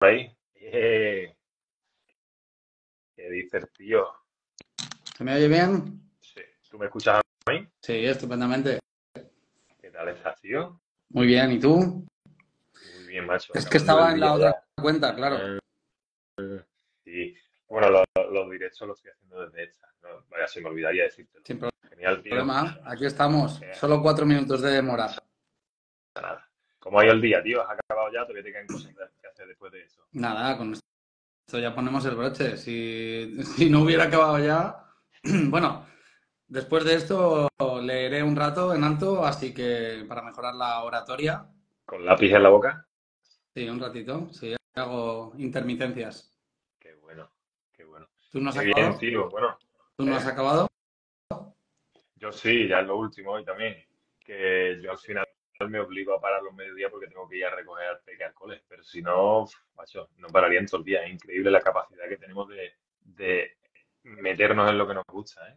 ahí. ¿Qué dices, tío? ¿Se me oye bien? Sí. ¿Tú me escuchas a mí? Sí, estupendamente. ¿Qué tal estás, tío? Muy bien, ¿y tú? Muy bien, macho. Es que Acabando estaba el en la día otra ya. cuenta, claro. Eh, sí. Bueno, los directos los estoy haciendo desde esta. No, vaya, se me olvidaría decírtelo. Sin Genial, tío. problema. Aquí estamos. Eh, Solo 4 minutos de demora. nada. ¿Cómo ha ido el día, tío? ¿Has acabado ya? Todavía te quedan cosas que hacer después de eso. Nada, con esto ya ponemos el broche. Si no hubiera acabado ya... Bueno, después de esto leeré un rato en alto, así que para mejorar la oratoria, ¿Con lápiz en la boca? sí, un ratito. Sí, hago intermitencias. Qué bueno, qué bueno. ¿Tú no has Qué bien, acabado? tío. Bueno, ¿Tú no has ¿eh? acabado? Yo sí, ya es lo último hoy también. Que yo al final me obligo a parar los mediodías porque tengo que ir a recoger al peque al cole. Pero si no, macho, no pararía en todo el día. Es increíble la capacidad que tenemos de meternos en lo que nos gusta, ¿eh?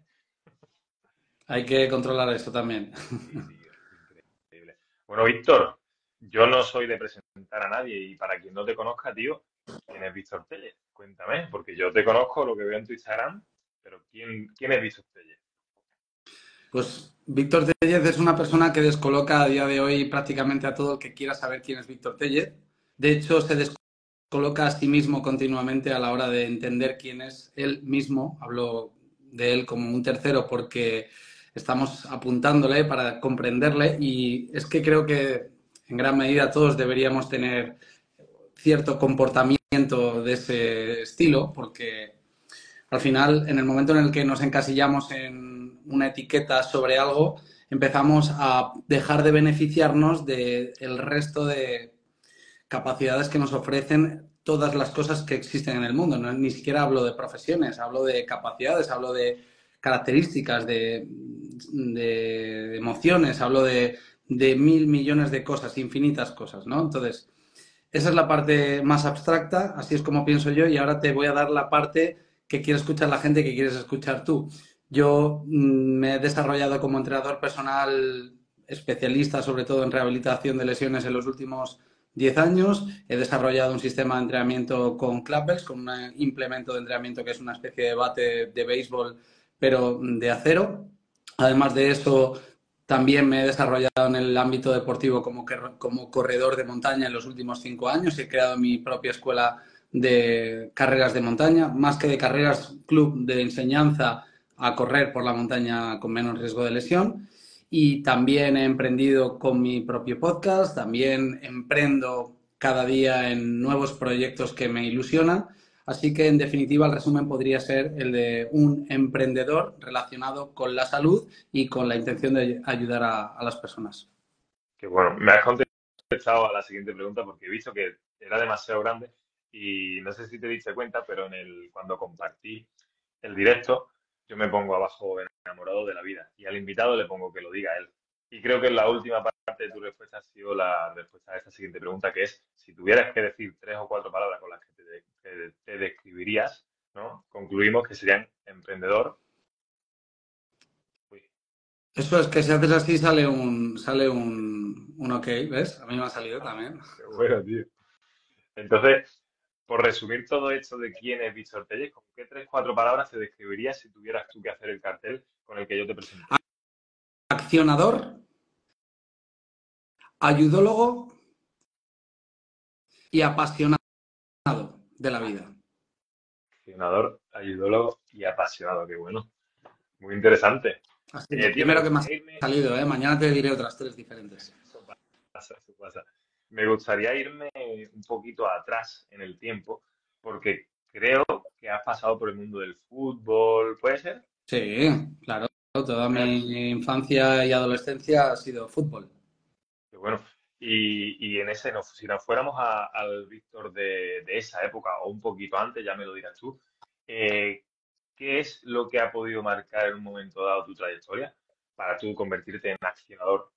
Hay que controlar esto también. Sí, tío, increíble. Bueno, Víctor, yo no soy de presentar a nadie y para quien no te conozca, tío, ¿quién es Víctor Tellez? Cuéntame, porque yo te conozco, lo que veo en tu Instagram, pero ¿quién es Víctor Tellez? Pues Víctor Tellez es una persona que descoloca a día de hoy prácticamente a todo el que quiera saber quién es Víctor Tellez. De hecho, se descoloca a sí mismo continuamente a la hora de entender quién es él mismo. Hablo de él como un tercero porque estamos apuntándole para comprenderle y es que creo que en gran medida todos deberíamos tener cierto comportamiento de ese estilo porque al final, en el momento en el que nos encasillamos en una etiqueta sobre algo, empezamos a dejar de beneficiarnos del resto de capacidades que nos ofrecen todas las cosas que existen en el mundo. No, ni siquiera hablo de profesiones, hablo de capacidades, hablo de características, de emociones, hablo de mil millones de cosas, infinitas cosas, ¿no? Entonces, esa es la parte más abstracta, así es como pienso yo, y ahora te voy a dar la parte que quiere escuchar la gente, que quieres escuchar tú. Yo me he desarrollado como entrenador personal especialista, sobre todo en rehabilitación de lesiones en los últimos 10 años. He desarrollado un sistema de entrenamiento con Clubbex, con un implemento de entrenamiento que es una especie de bate de béisbol, pero de acero. Además de eso, también me he desarrollado en el ámbito deportivo como corredor de montaña en los últimos 5 años. He creado mi propia escuela de carreras de montaña, más que de carreras, club de enseñanza a correr por la montaña con menos riesgo de lesión. Y también he emprendido con mi propio podcast, también emprendo cada día en nuevos proyectos que me ilusionan. Así que, en definitiva, el resumen podría ser el de un emprendedor relacionado con la salud y con la intención de ayudar a las personas. Que bueno, me has contestado a la siguiente pregunta porque he visto que era demasiado grande y no sé si te diste cuenta, pero cuando compartí el directo, yo me pongo abajo enamorado de la vida y al invitado le pongo que lo diga él. Y creo que la última parte de tu respuesta ha sido la respuesta a esta siguiente pregunta, que es, si tuvieras que decir 3 o 4 palabras con las que te describirías, ¿no? Concluimos que serían emprendedor. Uy, Eso es que si haces así sale un ok, ¿ves? A mí me ha salido también. qué bueno, tío. Entonces, por resumir todo esto de quién es Víctor Tellez, ¿con qué 3 o 4 palabras te describirías si tuvieras tú que hacer el cartel con el que yo te presenté? Accionador, ayudólogo y apasionado de la vida. Accionador, ayudólogo y apasionado, qué bueno. Muy interesante. Así es lo Tío, me primero que me ha gustaría irme. salido, ¿eh? Mañana te diré otras 3 diferentes. Eso pasa, eso pasa. Me gustaría irme un poquito atrás en el tiempo, porque creo que has pasado por el mundo del fútbol, ¿puede ser? Sí, claro. Toda Eh, mi infancia y adolescencia ha sido fútbol. Qué bueno. Y en ese, si nos fuéramos al Víctor de esa época o un poquito antes, ya me lo dirás tú, eh, ¿qué es lo que ha podido marcar en un momento dado tu trayectoria para tú convertirte en accionador,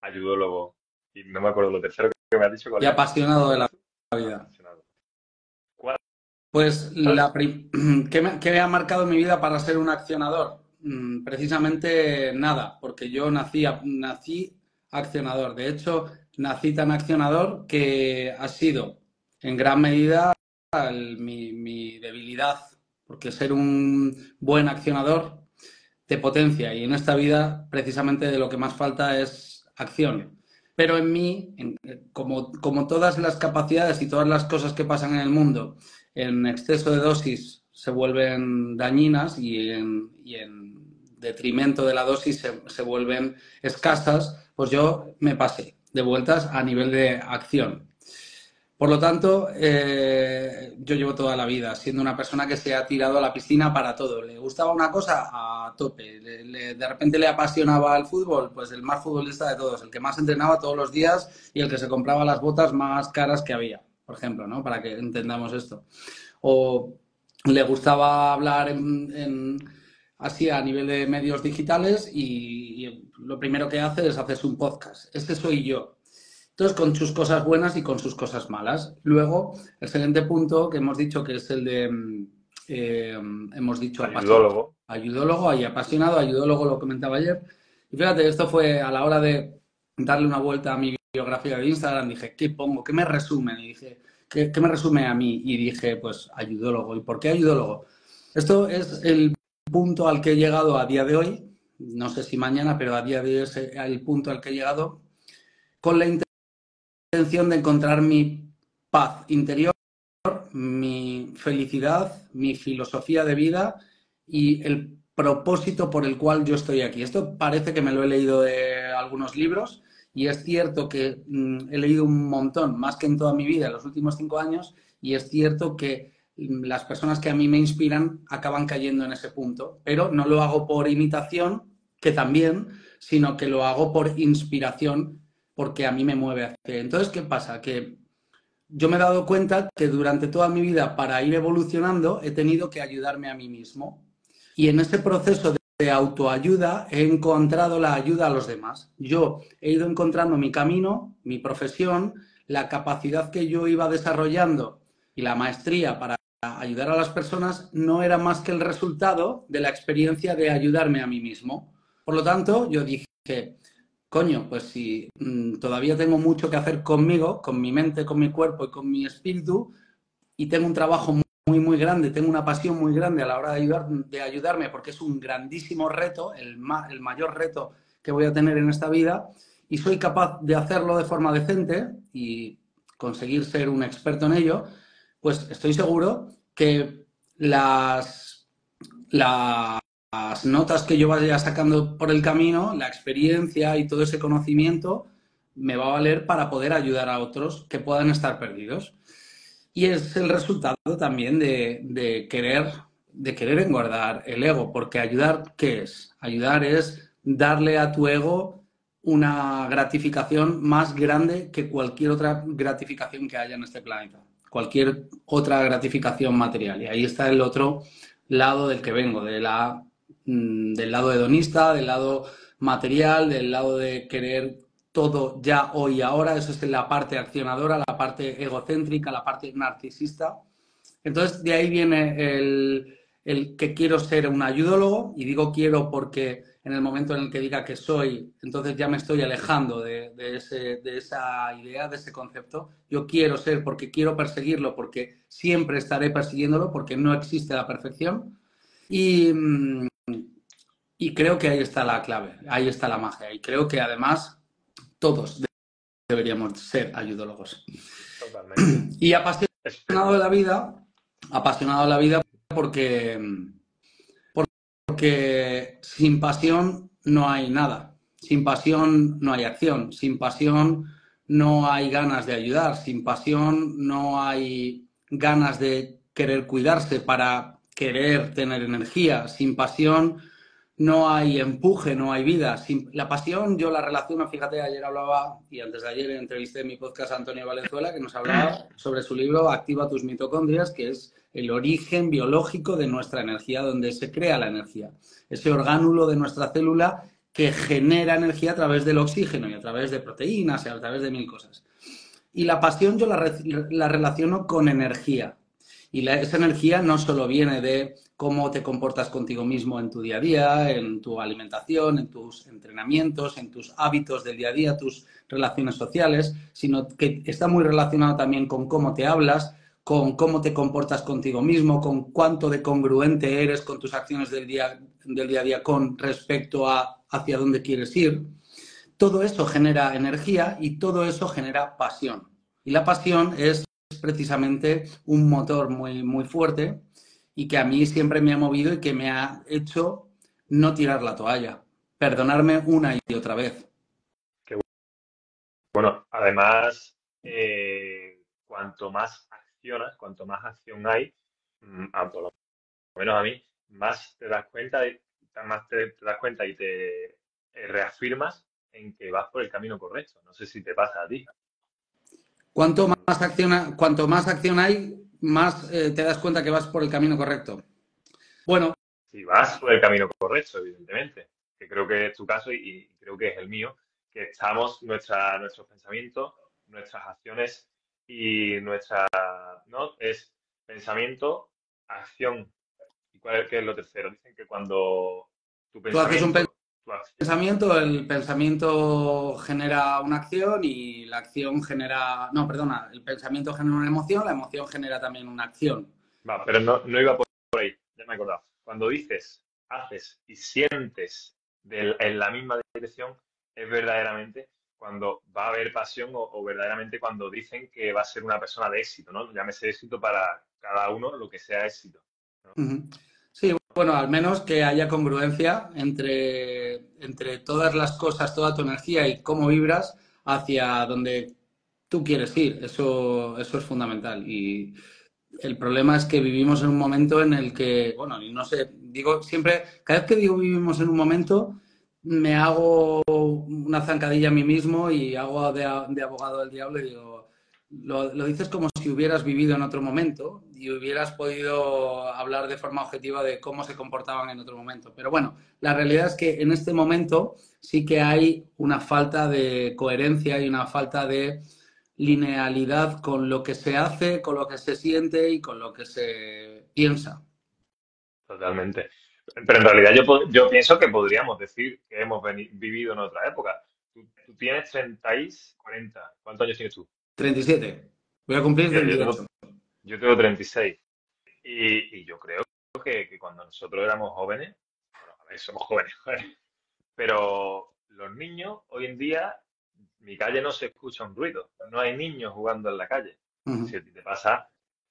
ayudólogo? Y no me acuerdo lo tercero que me has dicho, ¿cuál Y era? apasionado de la ¿Recuerdas tú? vida. Apasionado. ¿Cuál? Pues ¿qué me ha marcado mi vida para ser un accionador? Precisamente nada, porque yo nací accionador. De hecho, nací tan accionador que ha sido en gran medida mi debilidad, porque ser un buen accionador te potencia y en esta vida precisamente de lo que más falta es acción. Pero en mí, como todas las capacidades y todas las cosas que pasan en el mundo, en exceso de dosis se vuelven dañinas y en detrimento de la dosis se vuelven escasas, pues yo me pasé de vueltas a nivel de acción. Por lo tanto, yo llevo toda la vida siendo una persona que se ha tirado a la piscina para todo. Le gustaba una cosa a tope. De repente le apasionaba el fútbol, pues el más futbolista de todos, el que más entrenaba todos los días y el que se compraba las botas más caras que había, por ejemplo, ¿no? Para que entendamos esto. O le gustaba hablar así a nivel de medios digitales y lo primero que hace es hacerse un podcast. Este soy yo. Entonces, con sus cosas buenas y con sus cosas malas. Luego, el siguiente punto que hemos dicho que es el de, hemos dicho Ayudólogo. ayudólogo y apasionado, ayudólogo lo comentaba ayer. Y fíjate, esto fue a la hora de darle una vuelta a mi biografía de Instagram, dije, ¿qué pongo? ¿Qué me resumen? Y dije, ¿qué me resume a mí? Y dije, pues ayudólogo. ¿Y por qué ayudólogo? Esto es el punto al que he llegado a día de hoy, no sé si mañana, pero a día de hoy es el punto al que he llegado con la intención de encontrar mi paz interior, mi felicidad, mi filosofía de vida y el propósito por el cual yo estoy aquí. Esto parece que me lo he leído de algunos libros y es cierto que he leído un montón, más que en toda mi vida, en los últimos 5 años, y es cierto que las personas que a mí me inspiran acaban cayendo en ese punto, pero no lo hago por imitación, que también, sino que lo hago por inspiración porque a mí me mueve hacia. Entonces, ¿qué pasa? Que yo me he dado cuenta que durante toda mi vida, para ir evolucionando, he tenido que ayudarme a mí mismo. Y en ese proceso de autoayuda he encontrado la ayuda a los demás. Yo he ido encontrando mi camino, mi profesión, la capacidad que yo iba desarrollando y la maestría para ayudar a las personas no era más que el resultado de la experiencia de ayudarme a mí mismo. Por lo tanto, yo dije, coño, pues si todavía tengo mucho que hacer conmigo, con mi mente, con mi cuerpo y con mi espíritu, y tengo un trabajo muy grande, tengo una pasión muy grande a la hora de ayudarme, porque es un grandísimo reto, el mayor reto que voy a tener en esta vida, y soy capaz de hacerlo de forma decente y conseguir ser un experto en ello, pues estoy seguro que las notas que yo vaya sacando por el camino, la experiencia y todo ese conocimiento me va a valer para poder ayudar a otros que puedan estar perdidos. Y es el resultado también de querer engordar el ego, porque ayudar, ¿qué es? Ayudar es darle a tu ego una gratificación más grande que cualquier otra gratificación que haya en este planeta, cualquier otra gratificación material. Y ahí está el otro lado del que vengo, del lado hedonista, del lado material, del lado de querer todo ya, hoy y ahora. Eso es la parte accionadora, la parte egocéntrica, la parte narcisista. Entonces, de ahí viene el que quiero ser un ayudólogo, y digo quiero porque en el momento en el que diga que soy, entonces ya me estoy alejando de esa idea, de ese concepto. Yo quiero ser porque quiero perseguirlo, porque siempre estaré persiguiéndolo, porque no existe la perfección. Y, y creo que ahí está la clave, ahí está la magia. Y creo que además todos deberíamos ser ayudólogos. Totalmente. Y apasionado de la vida porque sin pasión no hay nada, sin pasión no hay acción, sin pasión no hay ganas de ayudar, sin pasión no hay ganas de querer cuidarse para querer tener energía, sin pasión no hay empuje, no hay vida. La pasión yo la relaciono, fíjate, ayer hablaba y antes de ayer entrevisté en mi podcast a Antonio Valenzuela, que nos hablaba sobre su libro Activa tus mitocondrias, que es el origen biológico de nuestra energía, donde se crea la energía. Ese orgánulo de nuestra célula que genera energía a través del oxígeno y a través de proteínas y a través de mil cosas. Y la pasión yo la relaciono con energía. Y esa energía no solo viene de cómo te comportas contigo mismo en tu día a día, en tu alimentación, en tus entrenamientos, en tus hábitos del día a día, tus relaciones sociales, sino que está muy relacionado también con cómo te hablas, con cómo te comportas contigo mismo, con cuánto de congruente eres con tus acciones del día a día con respecto a hacia dónde quieres ir. Todo eso genera energía y todo eso genera pasión. Y la pasión es precisamente un motor muy, muy fuerte y que a mí siempre me ha movido y que me ha hecho no tirar la toalla, perdonarme una y otra vez. Que bueno, además, cuanto más accionas, cuanto más acción hay, por lo menos a mí, más te das cuenta, más te das cuenta y te reafirmas en que vas por el camino correcto. No sé si te pasa a ti. Mm, Cuanto más acción hay, más te das cuenta que vas por el camino correcto. Bueno, Si vas por el camino correcto, evidentemente, que creo que es tu caso y creo que es el mío, que estamos, nuestros pensamientos, nuestras acciones y ¿no? Es pensamiento, acción. ¿Y qué es lo tercero? Dicen que cuando tu tú haces un pensamiento, tu acción, pensamiento, el pensamiento genera una acción y la acción genera... No, perdona, el pensamiento genera una emoción, la emoción genera también una acción. va, pero no iba por ahí, ya me he acordado. Cuando dices, haces y sientes en la misma dirección, es verdaderamente cuando va a haber pasión o verdaderamente cuando dicen que va a ser una persona de éxito, ¿no? Llámese éxito para cada uno lo que sea éxito, ¿no? Ujú. Sí, bueno, al menos que haya congruencia entre todas las cosas, toda tu energía y cómo vibras hacia donde tú quieres ir. Eso es fundamental. Y el problema es que vivimos en un momento en el que, bueno, y no sé, digo siempre, cada vez que digo vivimos en un momento, me hago una zancadilla a mí mismo y hago de abogado del diablo y digo, lo dices como si hubieras vivido en otro momento y hubieras podido hablar de forma objetiva de cómo se comportaban en otro momento. Pero bueno, la realidad es que en este momento sí que hay una falta de coherencia y una falta de linealidad con lo que se hace, con lo que se siente y con lo que se piensa. Totalmente. Pero en realidad yo pienso que podríamos decir que hemos vivido en otra época. Tú tienes 30 y 40. ¿Cuántos años tienes tú? 37. Voy a cumplir Mira, 38. yo tengo 36. Y yo creo que cuando nosotros éramos jóvenes, bueno, a ver, somos jóvenes, jóvenes, pero los niños hoy en día, mi calle no se escucha un ruido, no hay niños jugando en la calle. No sé si Ujú. a ti te pasa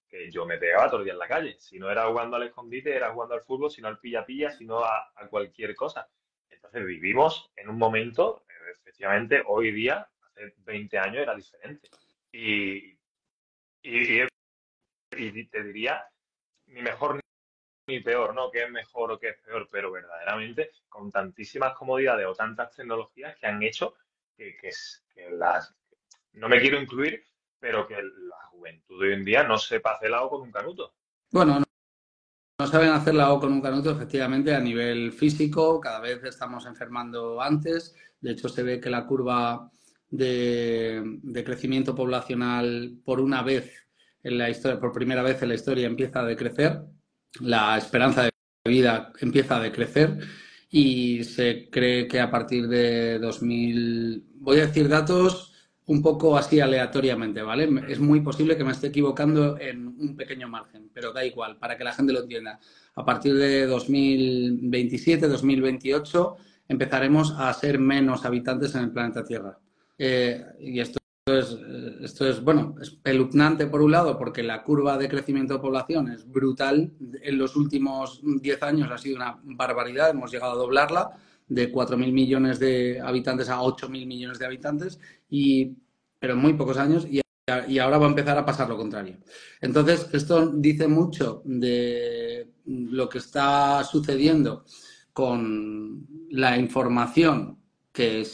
que yo me pegaba todo el día en la calle. Si no era jugando al escondite, era jugando al fútbol, si no al pilla-pilla, si no a cualquier cosa. Entonces vivimos en un momento, efectivamente, hoy día, hace 20 años era diferente. Y, y, y te diría, ni mejor ni peor, ¿no? ¿Qué es mejor o qué es peor? Pero verdaderamente con tantísimas comodidades o tantas tecnologías que han hecho que no me quiero incluir, pero que la juventud de hoy en día no sepa hacer algo con un canuto. Bueno, no saben hacerla o con un canuto, efectivamente, a nivel físico, cada vez estamos enfermando antes. De hecho, se ve que la curva de crecimiento poblacional por una vez en la historia, por primera vez en la historia, empieza a decrecer. La esperanza de vida empieza a decrecer y se cree que a partir de 2000, voy a decir datos un poco así aleatoriamente, ¿vale? Es muy posible que me esté equivocando en un pequeño margen, pero da igual, para que la gente lo entienda. A partir de 2027, 2028, empezaremos a ser menos habitantes en el planeta Tierra. Y esto es, bueno, espeluznante por un lado, porque la curva de crecimiento de población es brutal. En los últimos 10 años ha sido una barbaridad, hemos llegado a doblarla de 4.000 millones de habitantes a 8.000 millones de habitantes, pero en muy pocos años, y ahora va a empezar a pasar lo contrario. Entonces, esto dice mucho de lo que está sucediendo con la información que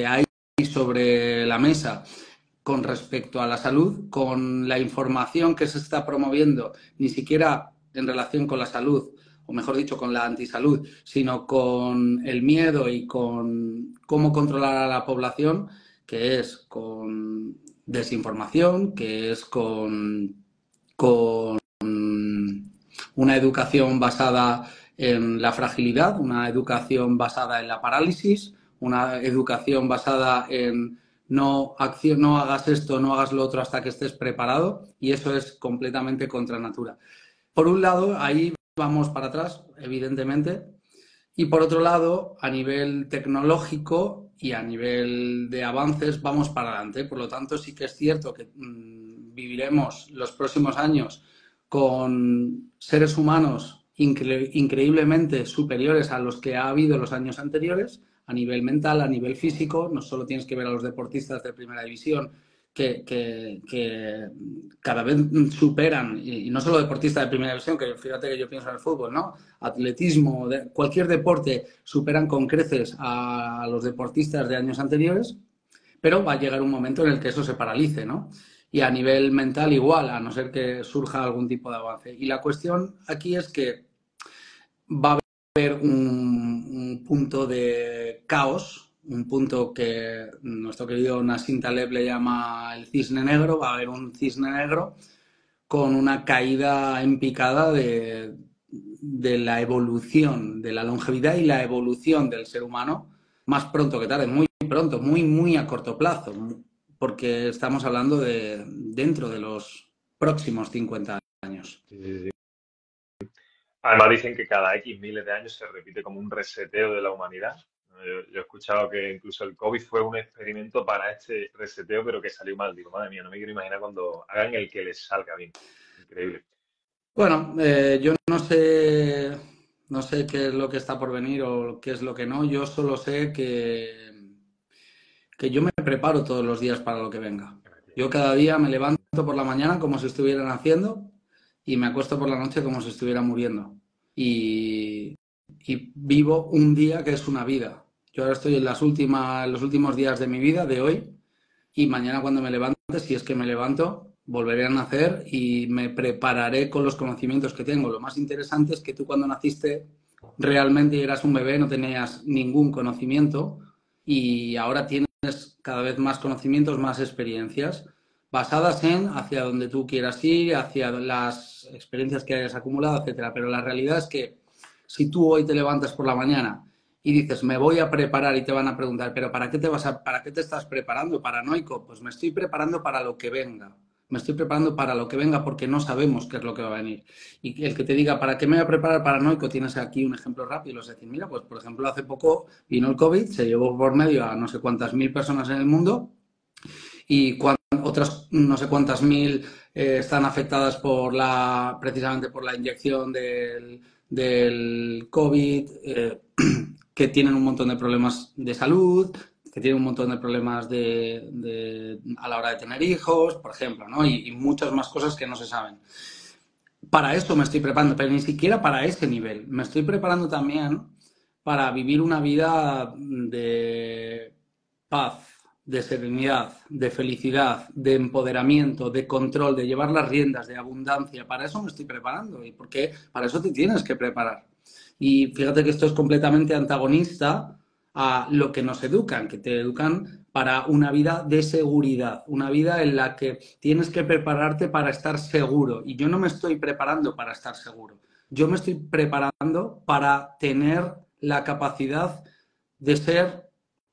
hay sobre la mesa con respecto a la salud, con la información que se está promoviendo, ni siquiera en relación con la salud, o mejor dicho, con la antisalud, sino con el miedo y con cómo controlar a la población, que es con desinformación, que es con una educación basada en la fragilidad, una educación basada en la parálisis, una educación basada en no hagas esto, no hagas lo otro hasta que estés preparado, y eso es completamente contra natura. Por un lado, ahí vamos para atrás, evidentemente, y por otro lado, a nivel tecnológico y a nivel de avances, vamos para adelante. Por lo tanto, sí que es cierto que viviremos los próximos años con seres humanos increíblemente superiores a los que ha habido los años anteriores, a nivel mental, a nivel físico. No solo tienes que ver a los deportistas de primera división, que cada vez superan, y no solo deportistas de primera división, que fíjate que yo pienso en el fútbol, ¿no? Atletismo, cualquier deporte, superan con creces a los deportistas de años anteriores, pero va a llegar un momento en el que eso se paralice, ¿no? Y a nivel mental igual, a no ser que surja algún tipo de avance. Y la cuestión aquí es que va a haber un punto de caos, un punto que nuestro querido Nassim Taleb le llama el cisne negro. Va a haber un cisne negro con una caída en picada de la evolución, de la longevidad y la evolución del ser humano, más pronto que tarde, muy pronto, muy a corto plazo, porque estamos hablando de dentro de los próximos 50 años. Sí, sí, sí. Además dicen que cada X miles de años se repite como un reseteo de la humanidad. Yo he escuchado que incluso el COVID fue un experimento para este reseteo, pero que salió mal. Digo, madre mía, no me quiero imaginar cuando hagan el que les salga bien. Increíble. Bueno, yo no sé qué es lo que está por venir o qué es lo que no. Yo solo sé que yo me preparo todos los días para lo que venga. Yo cada día me levanto por la mañana como si estuviera naciendo y me acuesto por la noche como si estuviera muriendo. Y vivo un día que es una vida. Yo ahora estoy en los últimos días de mi vida, de hoy, y mañana cuando me levante, si es que me levanto, volveré a nacer y me prepararé con los conocimientos que tengo. Lo más interesante es que tú cuando naciste realmente eras un bebé, no tenías ningún conocimiento, y ahora tienes cada vez más conocimientos, más experiencias, basadas en hacia donde tú quieras ir, hacia las experiencias que hayas acumulado, etcétera. Pero la realidad es que si tú hoy te levantas por la mañana y dices, me voy a preparar, y te van a preguntar, ¿pero para qué te estás preparando, paranoico? Pues me estoy preparando para lo que venga. Me estoy preparando para lo que venga porque no sabemos qué es lo que va a venir. Y el que te diga, ¿para qué me voy a preparar paranoico? Tienes aquí un ejemplo rápido. Es decir, mira, pues por ejemplo, hace poco vino el COVID, se llevó por medio a no sé cuántas mil personas en el mundo, y otras no sé cuántas mil están afectadas precisamente por la inyección del COVID, que tienen un montón de problemas de salud, que tienen un montón de problemas a la hora de tener hijos, por ejemplo, ¿no? Y muchas más cosas que no se saben. Para eso me estoy preparando, pero ni siquiera para ese nivel. Me estoy preparando también para vivir una vida de paz, de serenidad, de felicidad, de empoderamiento, de control, de llevar las riendas, de abundancia. Para eso me estoy preparando, y porque para eso te tienes que preparar. Y fíjate que esto es completamente antagonista a lo que nos educan, que te educan para una vida de seguridad, una vida en la que tienes que prepararte para estar seguro. Y yo no me estoy preparando para estar seguro. Yo me estoy preparando para tener la capacidad de ser,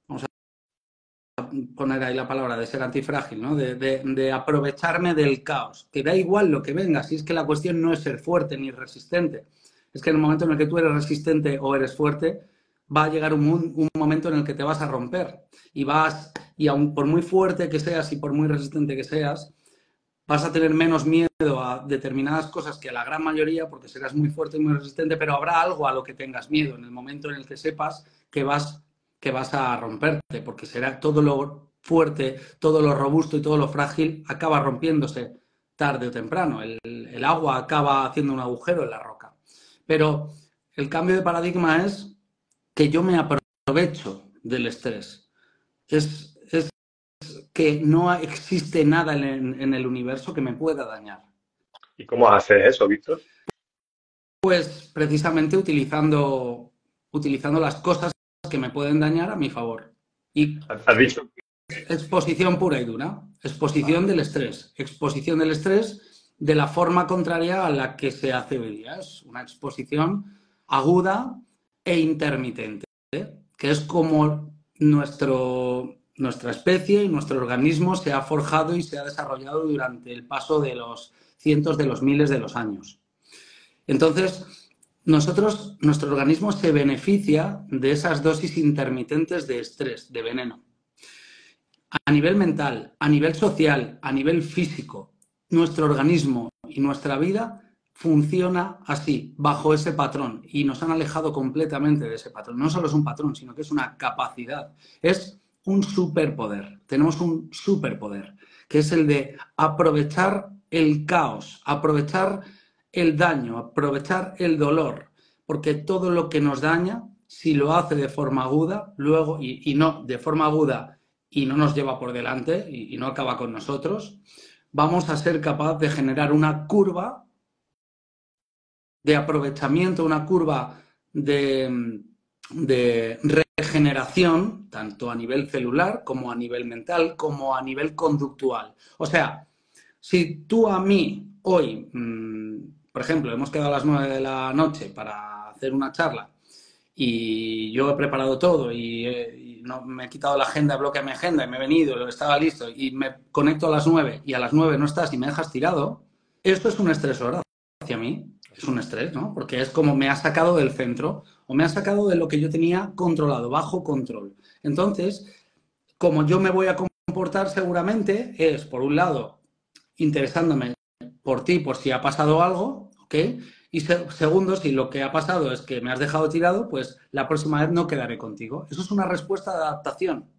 vamos a poner ahí la palabra, de ser antifrágil, ¿no? De aprovecharme del caos. Que da igual lo que venga, si es que la cuestión no es ser fuerte ni resistente. Es que en el momento en el que tú eres resistente o eres fuerte, va a llegar un momento en el que te vas a romper. Y aun por muy fuerte que seas y por muy resistente que seas, vas a tener menos miedo a determinadas cosas que a la gran mayoría, porque serás muy fuerte y muy resistente, pero habrá algo a lo que tengas miedo en el momento en el que sepas que vas a romperte, porque será todo lo fuerte, todo lo robusto y todo lo frágil acaba rompiéndose tarde o temprano. El agua acaba haciendo un agujero en la roca. Pero el cambio de paradigma es que yo me aprovecho del estrés. Es que no existe nada en el universo que me pueda dañar. ¿Y cómo haces eso, Víctor? Pues precisamente utilizando las cosas que me pueden dañar a mi favor. Y Has dicho exposición pura y dura, exposición del estrés de la forma contraria a la que se hace hoy día. Es una exposición aguda e intermitente, que es como nuestra especie y nuestro organismo se ha forjado y se ha desarrollado durante el paso de los cientos de los miles de los años. Entonces, nuestro organismo se beneficia de esas dosis intermitentes de estrés, de veneno. A nivel mental, a nivel social, a nivel físico, nuestro organismo y nuestra vida funciona así, bajo ese patrón, y nos han alejado completamente de ese patrón. No solo es un patrón, sino que es una capacidad, es un superpoder. Tenemos un superpoder, que es el de aprovechar el caos, aprovechar el daño, aprovechar el dolor, porque todo lo que nos daña, si lo hace de forma aguda, luego, y no de forma aguda, y no nos lleva por delante y no acaba con nosotros, vamos a ser capaz de generar una curva de aprovechamiento, una curva de regeneración, tanto a nivel celular como a nivel mental, como a nivel conductual. O sea, si tú a mí hoy, por ejemplo, hemos quedado a las 9 de la noche para hacer una charla y yo he preparado todo y no, me he quitado la agenda, bloquea mi agenda y me he venido, estaba listo y me conecto a las 9 y a las 9 no estás y me dejas tirado, esto es un estresor hacia mí, es un estrés, ¿no? Porque es como me ha sacado del centro o me ha sacado de lo que yo tenía controlado, bajo control. Entonces, como yo me voy a comportar seguramente es, por un lado, interesándome por ti, por si ha pasado algo, ¿ok? Y segundo, si lo que ha pasado es que me has dejado tirado, pues la próxima vez no quedaré contigo. Eso es una respuesta de adaptación.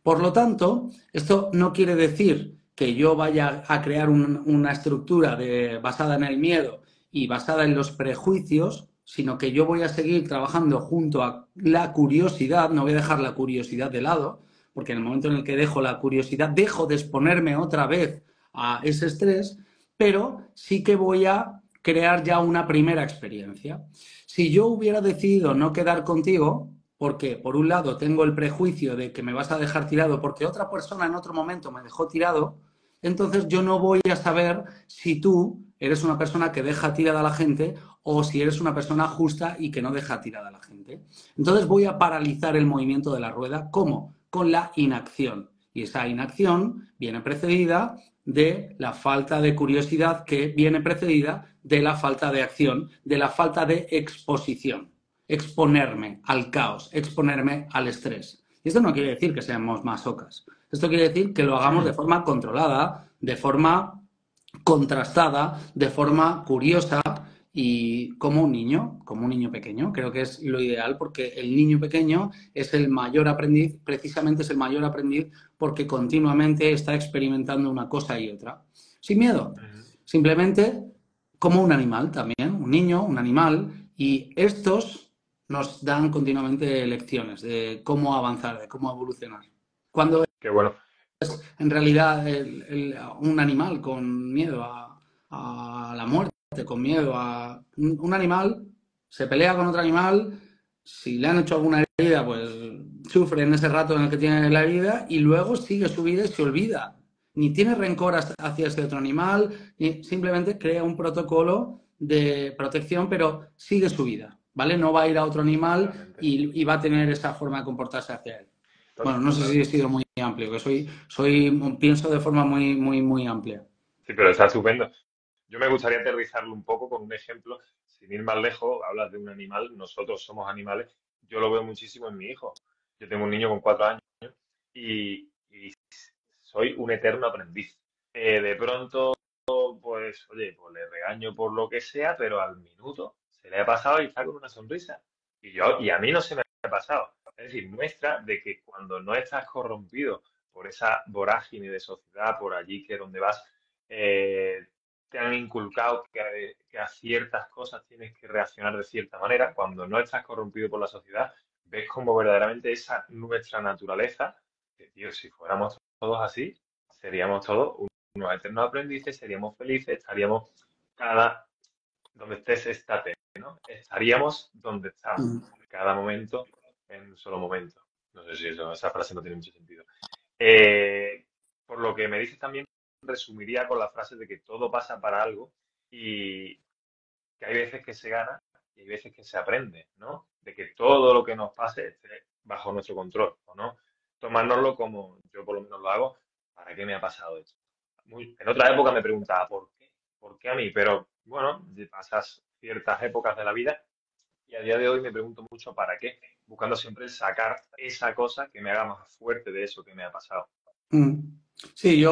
Por lo tanto, esto no quiere decir que yo vaya a crear una estructura basada en el miedo y basada en los prejuicios, sino que yo voy a seguir trabajando junto a la curiosidad, no voy a dejar la curiosidad de lado, porque en el momento en el que dejo la curiosidad, dejo de exponerme otra vez a ese estrés, pero sí que voy a crear ya una primera experiencia. Si yo hubiera decidido no quedar contigo, porque por un lado tengo el prejuicio de que me vas a dejar tirado porque otra persona en otro momento me dejó tirado, entonces yo no voy a saber si tú eres una persona que deja tirada a la gente o si eres una persona justa y que no deja tirada a la gente. Entonces voy a paralizar el movimiento de la rueda. ¿Cómo? Con la inacción. Y esa inacción viene precedida de la falta de curiosidad que viene precedida de la falta de acción, de la falta de exposición. Exponerme al caos, exponerme al estrés. Y esto no quiere decir que seamos masocas. Esto quiere decir que lo hagamos de forma controlada, de forma contrastada, de forma curiosa y como un niño pequeño. Creo que es lo ideal porque el niño pequeño es el mayor aprendiz, precisamente es el mayor aprendiz porque continuamente está experimentando una cosa y otra. Sin miedo, simplemente como un animal también, un niño, un animal, y estos nos dan continuamente lecciones de cómo avanzar, de cómo evolucionar. Cuando Qué bueno. en realidad un animal con miedo a la muerte, con miedo a... Un animal se pelea con otro animal, si le han hecho alguna herida, pues sufre en ese rato en el que tiene la herida y luego sigue su vida y se olvida. Ni tiene rencor hacia ese otro animal, ni simplemente crea un protocolo de protección, pero sigue su vida, ¿vale? No va a ir a otro animal Totalmente. y va a tener esa forma de comportarse hacia él. Bueno, no sé si he Totalmente. sido muy amplio, que pienso de forma muy amplia. Sí, pero está estupendo. Yo me gustaría aterrizarlo un poco con un ejemplo, sin ir más lejos, hablas de un animal, nosotros somos animales, yo lo veo muchísimo en mi hijo. Yo tengo un niño con 4 años y soy un eterno aprendiz. De pronto, pues, oye, pues le regaño por lo que sea, pero al minuto se le ha pasado y está con una sonrisa. Y a mí no se me ha pasado. Es decir, muestra de que cuando no estás corrompido por esa vorágine de sociedad, por allí que donde vas, eh, te han inculcado que a ciertas cosas tienes que reaccionar de cierta manera, cuando no estás corrompido por la sociedad, ves como verdaderamente esa nuestra naturaleza, que tío, si fuéramos todos así, seríamos todos unos eternos aprendices, seríamos felices, estaríamos cada, donde estés, estate, ¿no? Estaríamos donde estamos, Mm. cada momento en un solo momento. No sé si esa frase no tiene mucho sentido. Por lo que me dices también, resumiría con la frase de que todo pasa para algo y que hay veces que se gana y hay veces que se aprende, ¿no? De que todo lo que nos pase esté bajo nuestro control, ¿o no? Tomárnoslo como yo por lo menos lo hago, ¿para qué me ha pasado esto? En otra época me preguntaba, ¿por qué? ¿Por qué a mí? Pero bueno, pasas ciertas épocas de la vida y a día de hoy me pregunto mucho ¿para qué? Buscando siempre sacar esa cosa que me haga más fuerte de eso que me ha pasado. Mm. Sí,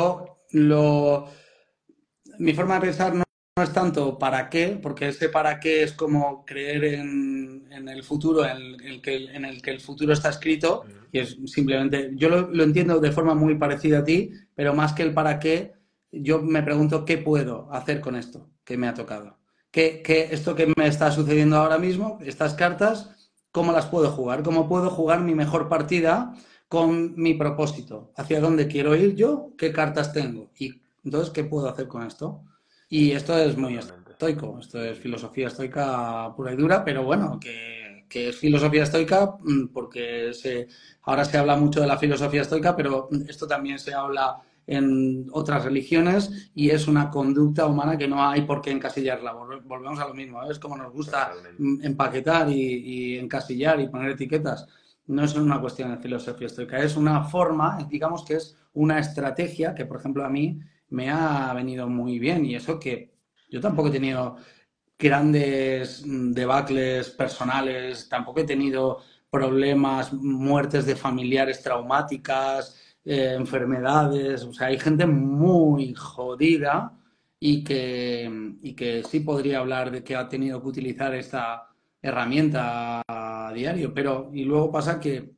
mi forma de pensar no es tanto para qué, porque ese para qué es como creer en el futuro, en el que el futuro está escrito, Ujú. y es simplemente, yo lo entiendo de forma muy parecida a ti, pero más que el para qué, yo me pregunto qué puedo hacer con esto que me ha tocado. Esto que me está sucediendo ahora mismo, estas cartas, cómo las puedo jugar? ¿Cómo puedo jugar mi mejor partida con mi propósito? ¿Hacia dónde quiero ir yo? ¿Qué cartas tengo? Y entonces, ¿qué puedo hacer con esto? Y esto es muy Totalmente. estoico, esto Sí, es sí, sí. filosofía estoica pura y dura, pero bueno, que es filosofía estoica porque ahora se habla mucho de la filosofía estoica, pero esto también se habla en otras religiones y es una conducta humana que no hay por qué encasillarla. Volvemos a lo mismo, ¿eh? Es como nos gusta Totalmente. empaquetar y encasillar y poner etiquetas. No es una cuestión de filosofía estoica, es una forma, digamos que es una estrategia que, por ejemplo, a mí me ha venido muy bien y eso que yo tampoco he tenido grandes debacles personales, tampoco he tenido problemas, muertes de familiares traumáticas, enfermedades, o sea, hay gente muy jodida y que sí podría hablar de que ha tenido que utilizar esta herramienta a diario, pero y luego pasa que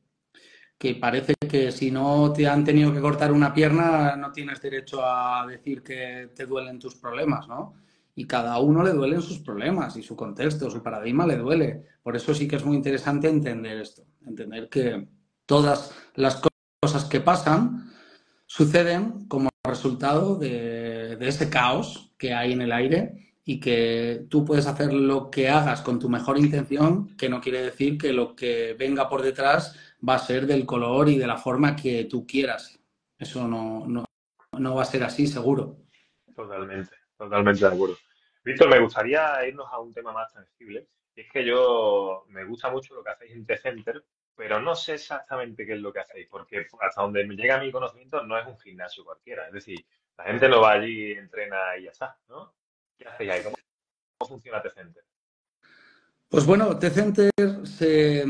parece que si no te han tenido que cortar una pierna, no tienes derecho a decir que te duelen tus problemas, ¿no? Y cada uno le duelen sus problemas y su contexto, su paradigma le duele. Por eso sí que es muy interesante entender esto, entender que todas las cosas que pasan suceden como resultado de ese caos que hay en el aire y que tú puedes hacer lo que hagas con tu mejor intención, que no quiere decir que lo que venga por detrás va a ser del color y de la forma que tú quieras. Eso no va a ser así, seguro. Totalmente, totalmente de acuerdo. Víctor, me gustaría irnos a un tema más sensible. Y es que yo me gusta mucho lo que hacéis en T-Center, pero no sé exactamente qué es lo que hacéis, porque hasta donde me llega mi conocimiento no es un gimnasio cualquiera. Es decir, la gente no va allí, entrena y ya está, ¿no? ¿Qué hacéis ahí? ¿Cómo funciona T-Center? Pues bueno, T-Center se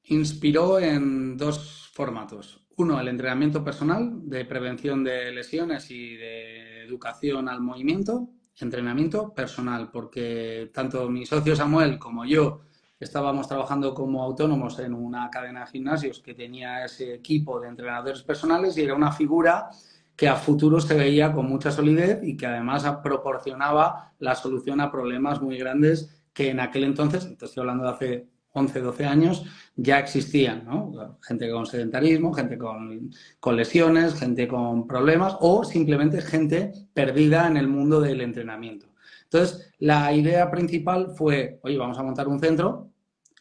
inspiró en dos formatos. Uno, el entrenamiento personal de prevención de lesiones y de educación al movimiento. Entrenamiento personal, porque tanto mi socio Samuel como yo estábamos trabajando como autónomos en una cadena de gimnasios que tenía ese equipo de entrenadores personales y era una figura que a futuro se veía con mucha solidez y que además proporcionaba la solución a problemas muy grandes que en aquel entonces, te estoy hablando de hace 11, 12 años, ya existían, ¿no? Gente con sedentarismo, gente con lesiones, gente con problemas o simplemente gente perdida en el mundo del entrenamiento. Entonces, la idea principal fue, oye, vamos a montar un centro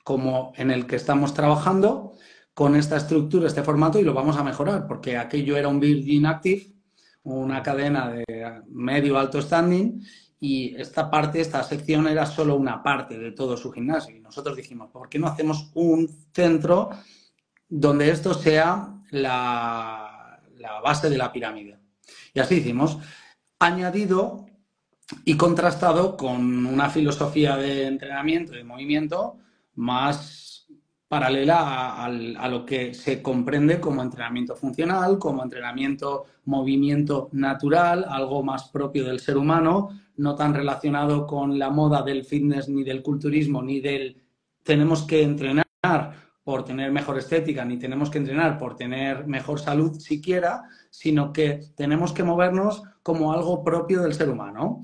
como en el que estamos trabajando con esta estructura, este formato y lo vamos a mejorar, porque aquello era un Virgin Active, una Ujú. cadena de medio alto standing y esta parte, esta sección era solo una parte de todo su gimnasio. Y nosotros dijimos, ¿por qué no hacemos un centro donde esto sea la base de la pirámide? Y así hicimos, añadido y contrastado con una filosofía de entrenamiento y de movimiento más paralela a lo que se comprende como entrenamiento funcional, como entrenamiento movimiento natural, algo más propio del ser humano, no tan relacionado con la moda del fitness ni del culturismo ni del tenemos que entrenar por tener mejor estética, ni tenemos que entrenar por tener mejor salud siquiera, sino que tenemos que movernos como algo propio del ser humano.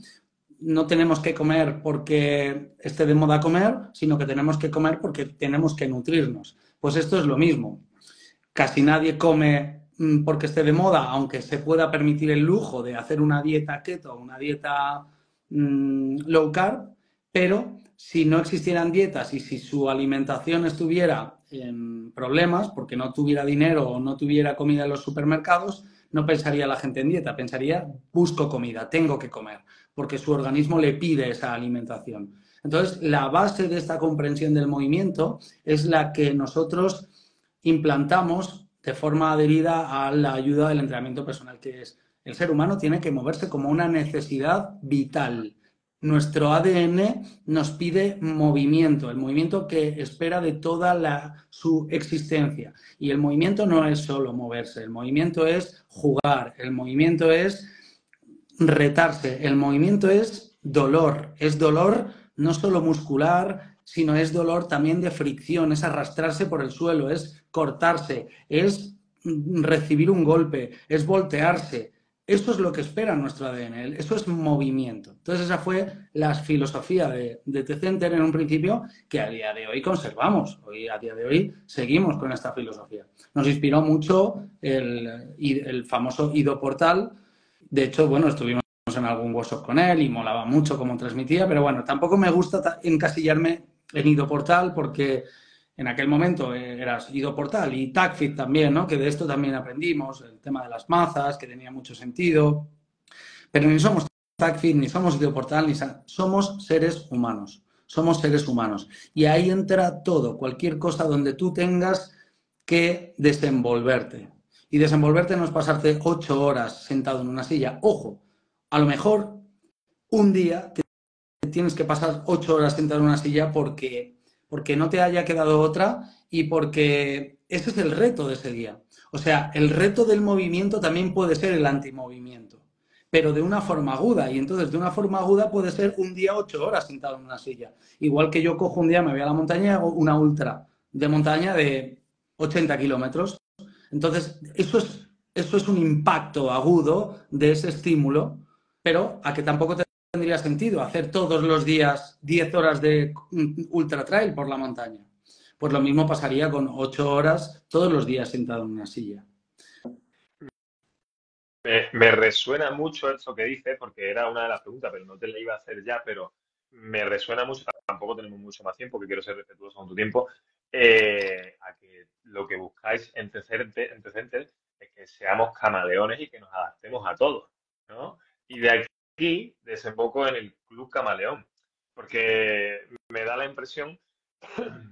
No tenemos que comer porque esté de moda comer, sino que tenemos que comer porque tenemos que nutrirnos. Pues esto es lo mismo. Casi nadie come porque esté de moda, aunque se pueda permitir el lujo de hacer una dieta keto, una dieta low carb, pero si no existieran dietas y si su alimentación estuviera en problemas porque no tuviera dinero o no tuviera comida en los supermercados, no pensaría la gente en dieta, pensaría busco comida, tengo que comer, porque su organismo le pide esa alimentación. Entonces, la base de esta comprensión del movimiento es la que nosotros implantamos de forma adherida a la ayuda del entrenamiento personal, que es el ser humano tiene que moverse como una necesidad vital. Nuestro ADN nos pide movimiento, el movimiento que espera de toda su existencia. Y el movimiento no es solo moverse, el movimiento es jugar, el movimiento es retarse, el movimiento es dolor no solo muscular, sino es dolor también de fricción, es arrastrarse por el suelo, es cortarse, es recibir un golpe, es voltearse. Eso es lo que espera nuestro ADN, eso es movimiento. Entonces esa fue la filosofía de T-Center en un principio que a día de hoy conservamos. A día de hoy seguimos con esta filosofía. Nos inspiró mucho el famoso Ido Portal. De hecho, bueno, estuvimos en algún workshop con él y molaba mucho cómo transmitía, pero bueno, tampoco me gusta encasillarme en Ido Portal porque en aquel momento eras Ido Portal y TACFIT también, ¿no? Que de esto también aprendimos, el tema de las mazas, que tenía mucho sentido, pero ni somos TACFIT, ni somos Ido Portal, ni somos seres humanos, somos seres humanos. Y ahí entra todo, cualquier cosa donde tú tengas que desenvolverte. Y desenvolverte no es pasarte 8 horas sentado en una silla. Ojo, a lo mejor un día te tienes que pasar 8 horas sentado en una silla porque no te haya quedado otra y porque ese es el reto de ese día. O sea, el reto del movimiento también puede ser el antimovimiento, pero de una forma aguda. Y entonces, de una forma aguda puede ser un día 8 horas sentado en una silla. Igual que yo cojo un día, me voy a la montaña y hago una ultra de montaña de 80 kilómetros. Entonces, eso es un impacto agudo de ese estímulo, pero a que tampoco tendría sentido hacer todos los días 10 horas de ultra trail por la montaña. Pues lo mismo pasaría con 8 horas todos los días sentado en una silla. Me resuena mucho eso que dices, porque era una de las preguntas, pero no te la iba a hacer ya, pero me resuena mucho, tampoco tenemos mucho más tiempo, que quiero ser respetuoso con tu tiempo, a que lo que buscáis en T-Center es que seamos camaleones y que nos adaptemos a todo, ¿no? Y de aquí desemboco en el Club Camaleón, porque me da la impresión,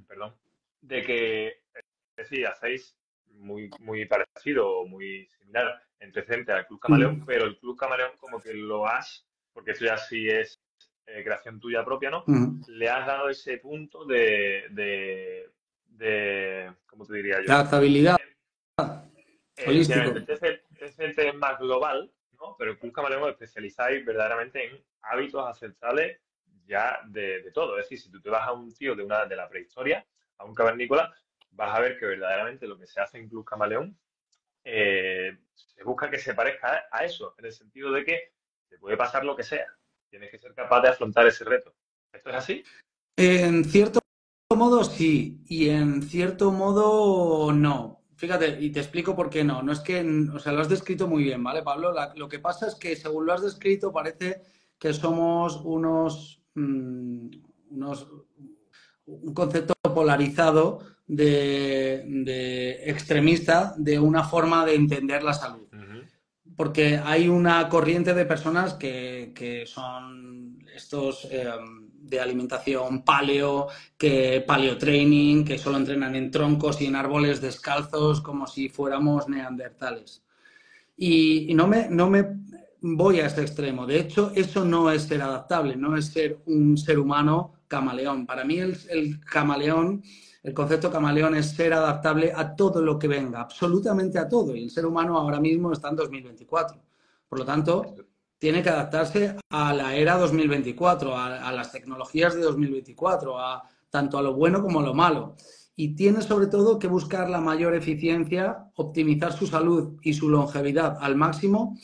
perdón, de que, es decir, hacéis muy parecido o muy similar entre Center al Club Camaleón, pero el Club Camaleón como que lo has, porque eso ya sí es creación tuya propia, ¿no? Le has dado ese punto de ¿cómo te diría yo? Adaptabilidad, holístico. El T-Center es más global, ¿no? Pero el Club Camaleón os especializáis verdaderamente en hábitos ancestrales ya de todo. Es decir, si tú te vas a un tío de la prehistoria, a un cavernícola, vas a ver que verdaderamente lo que se hace en Club Camaleón se busca que se parezca a eso, en el sentido de que te puede pasar lo que sea. Tienes que ser capaz de afrontar ese reto. ¿Esto es así? En cierto modo sí, y en cierto modo no. Fíjate, y te explico por qué no. No es que, o sea, lo has descrito muy bien, ¿vale, Pablo? Lo que pasa es que según lo has descrito parece que somos un concepto polarizado de extremista de una forma de entender la salud. Porque hay una corriente de personas que son estos de alimentación paleo, que paleotraining, que solo entrenan en troncos y en árboles descalzos como si fuéramos neandertales. Y no me voy a este extremo. De hecho, eso no es ser adaptable, no es ser un ser humano camaleón. Para mí el camaleón, el concepto camaleón es ser adaptable a todo lo que venga, absolutamente a todo. Y el ser humano ahora mismo está en 2024. Por lo tanto, tiene que adaptarse a la era 2024, a las tecnologías de 2024, tanto a lo bueno como a lo malo. Y tiene sobre todo que buscar la mayor eficiencia, optimizar su salud y su longevidad al máximo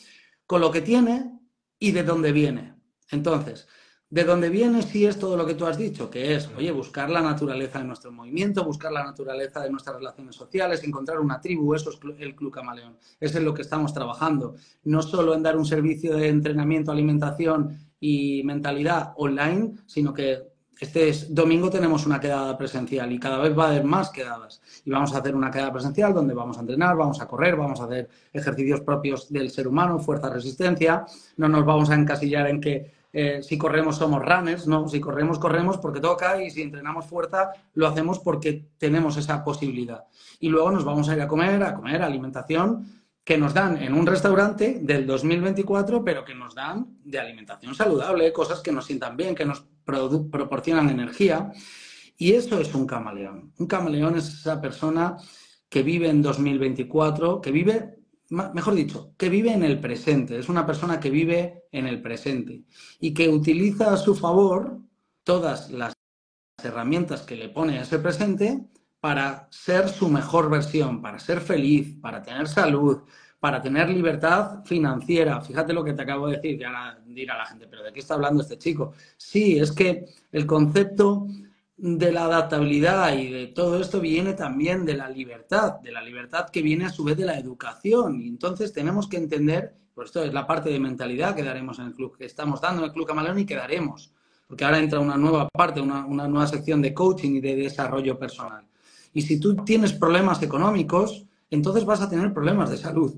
con lo que tiene y de dónde viene. Entonces, de dónde viene sí es todo lo que tú has dicho, que es, oye, buscar la naturaleza de nuestro movimiento, buscar la naturaleza de nuestras relaciones sociales, encontrar una tribu, eso es el Club Camaleón. Eso es lo que estamos trabajando. No solo en dar un servicio de entrenamiento, alimentación y mentalidad online, sino que domingo tenemos una quedada presencial y cada vez va a haber más quedadas. Y vamos a hacer una quedada presencial donde vamos a entrenar, vamos a correr, vamos a hacer ejercicios propios del ser humano, fuerza, resistencia. No nos vamos a encasillar en que si corremos somos runners, no, si corremos, corremos porque toca y si entrenamos fuerza lo hacemos porque tenemos esa posibilidad. Y luego nos vamos a ir a comer alimentación que nos dan en un restaurante del 2024, pero que nos dan de alimentación saludable, cosas que nos sientan bien, que nos proporcionan energía. Y eso es un camaleón. Un camaleón es esa persona que vive en 2024, que vive, mejor dicho, que vive en el presente. Es una persona que vive en el presente y que utiliza a su favor todas las herramientas que le pone a ese presente para ser su mejor versión, para ser feliz, para tener salud, para tener libertad financiera. Fíjate lo que te acabo de decir, que ahora dirá la gente, ¿pero de qué está hablando este chico? Sí, es que el concepto de la adaptabilidad y de todo esto viene también de la libertad que viene a su vez de la educación. Y entonces tenemos que entender, pues esto es la parte de mentalidad que daremos en el club, que estamos dando en el Club Camaleón y que daremos. Porque ahora entra una nueva parte, una nueva sección de coaching y de desarrollo personal. Y si tú tienes problemas económicos, entonces vas a tener problemas de salud.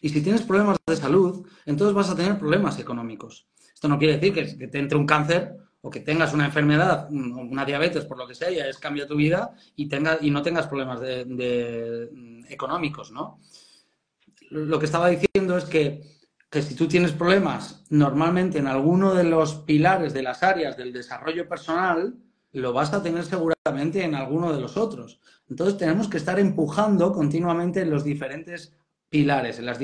Y si tienes problemas de salud, entonces vas a tener problemas económicos. Esto no quiere decir que te entre un cáncer o que tengas una enfermedad, una diabetes, por lo que sea, y es cambia tu vida y no tengas problemas económicos, ¿no? Lo que estaba diciendo es que si tú tienes problemas normalmente en alguno de los pilares de las áreas del desarrollo personal, lo vas a tener seguramente en alguno de los otros. Entonces tenemos que estar empujando continuamente en los diferentes pilares, en las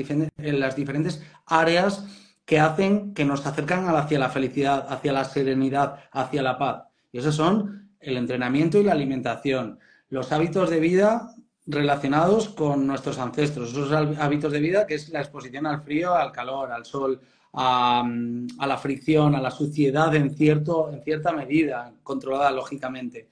diferentes áreas que hacen que nos acercan hacia la felicidad, hacia la serenidad, hacia la paz. Y esos son el entrenamiento y la alimentación, los hábitos de vida relacionados con nuestros ancestros, esos hábitos de vida que es la exposición al frío, al calor, al sol, a la fricción, a la suciedad en cierta medida, controlada lógicamente,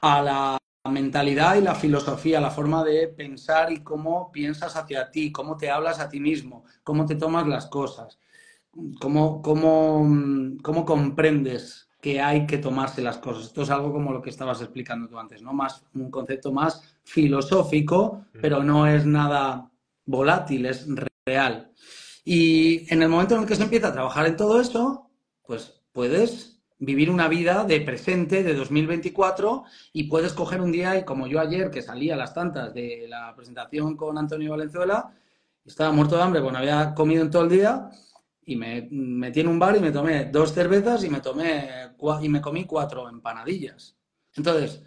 a la mentalidad y la filosofía, la forma de pensar y cómo piensas hacia ti, cómo te hablas a ti mismo, cómo te tomas las cosas, cómo comprendes que hay que tomarse las cosas. Esto es algo como lo que estabas explicando tú antes, ¿no? Un concepto más filosófico, pero no es nada volátil, es real. Y en el momento en el que se empieza a trabajar en todo eso, pues puedes vivir una vida de presente, de 2024, y puedes coger un día, y como yo ayer, que salí a las tantas de la presentación con Antonio Valenzuela, estaba muerto de hambre, bueno, había comido en todo el día, y me metí en un bar y me tomé 2 cervezas y me comí 4 empanadillas. Entonces,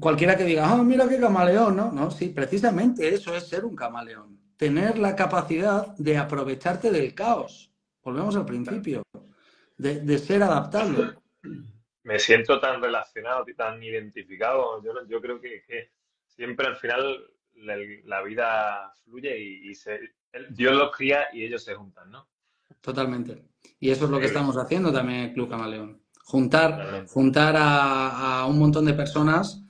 cualquiera que diga, mira qué camaleón, ¿no? No, sí, precisamente eso es ser un camaleón. Tener la capacidad de aprovecharte del caos. Volvemos al principio. De ser adaptable. Me siento tan relacionado y tan identificado. Yo creo que siempre al final la vida fluye y Dios los cría y ellos se juntan, ¿no? Totalmente. Y eso es lo que Increíble. estamos haciendo también en el Club Camaleón. Juntar Totalmente. a un montón de personas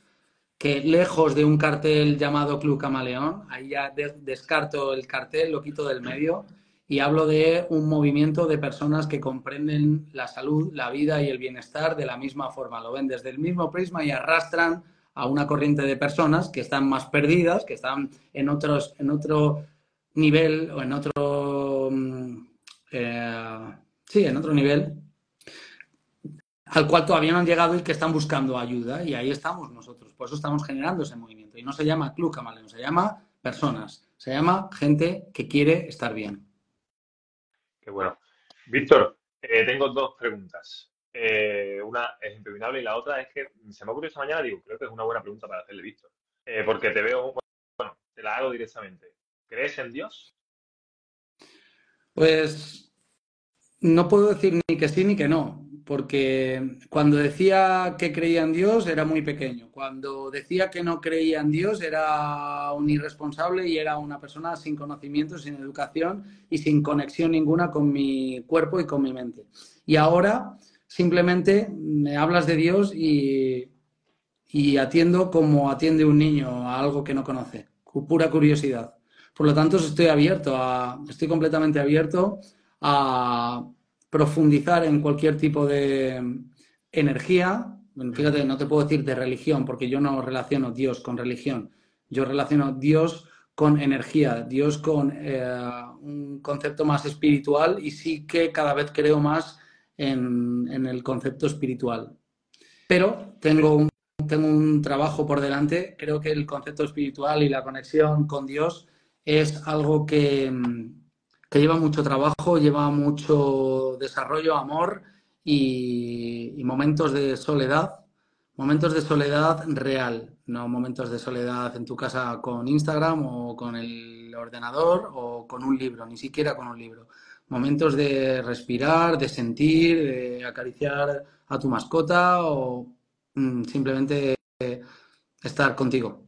que lejos de un cartel llamado Club Camaleón, ahí ya descarto el cartel, lo quito del medio y hablo de un movimiento de personas que comprenden la salud, la vida y el bienestar de la misma forma. Lo ven desde el mismo prisma y arrastran a una corriente de personas que están más perdidas, que están en otro nivel o en otro en otro nivel al cual todavía no han llegado y que están buscando ayuda, y ahí estamos nosotros. Por eso estamos generando ese movimiento. Y no se llama Club Camaleón, se llama personas, se llama gente que quiere estar bien. Qué bueno. Víctor, tengo 2 preguntas. Una es impepinable y la otra es que se me ocurrió esta mañana, digo, creo que es una buena pregunta para hacerle, Víctor. Porque te veo, bueno, te la hago directamente. ¿Crees en Dios? Pues no puedo decir ni que sí ni que no, porque cuando decía que creía en Dios era muy pequeño. Cuando decía que no creía en Dios era un irresponsable y era una persona sin conocimiento, sin educación y sin conexión ninguna con mi cuerpo y con mi mente. Y ahora simplemente me hablas de Dios y atiendo como atiende un niño a algo que no conoce, con pura curiosidad. Por lo tanto, estoy completamente abierto a profundizar en cualquier tipo de energía. Bueno, fíjate, no te puedo decir de religión, porque yo no relaciono Dios con religión. Yo relaciono Dios con energía, Dios con un concepto más espiritual, y sí que cada vez creo más en el concepto espiritual. Pero tengo un trabajo por delante. Creo que el concepto espiritual y la conexión con Dios es algo que lleva mucho trabajo, lleva mucho desarrollo, amor y momentos de soledad real, no momentos de soledad en tu casa con Instagram o con el ordenador o con un libro, ni siquiera con un libro. Momentos de respirar, de sentir, de acariciar a tu mascota o simplemente estar contigo.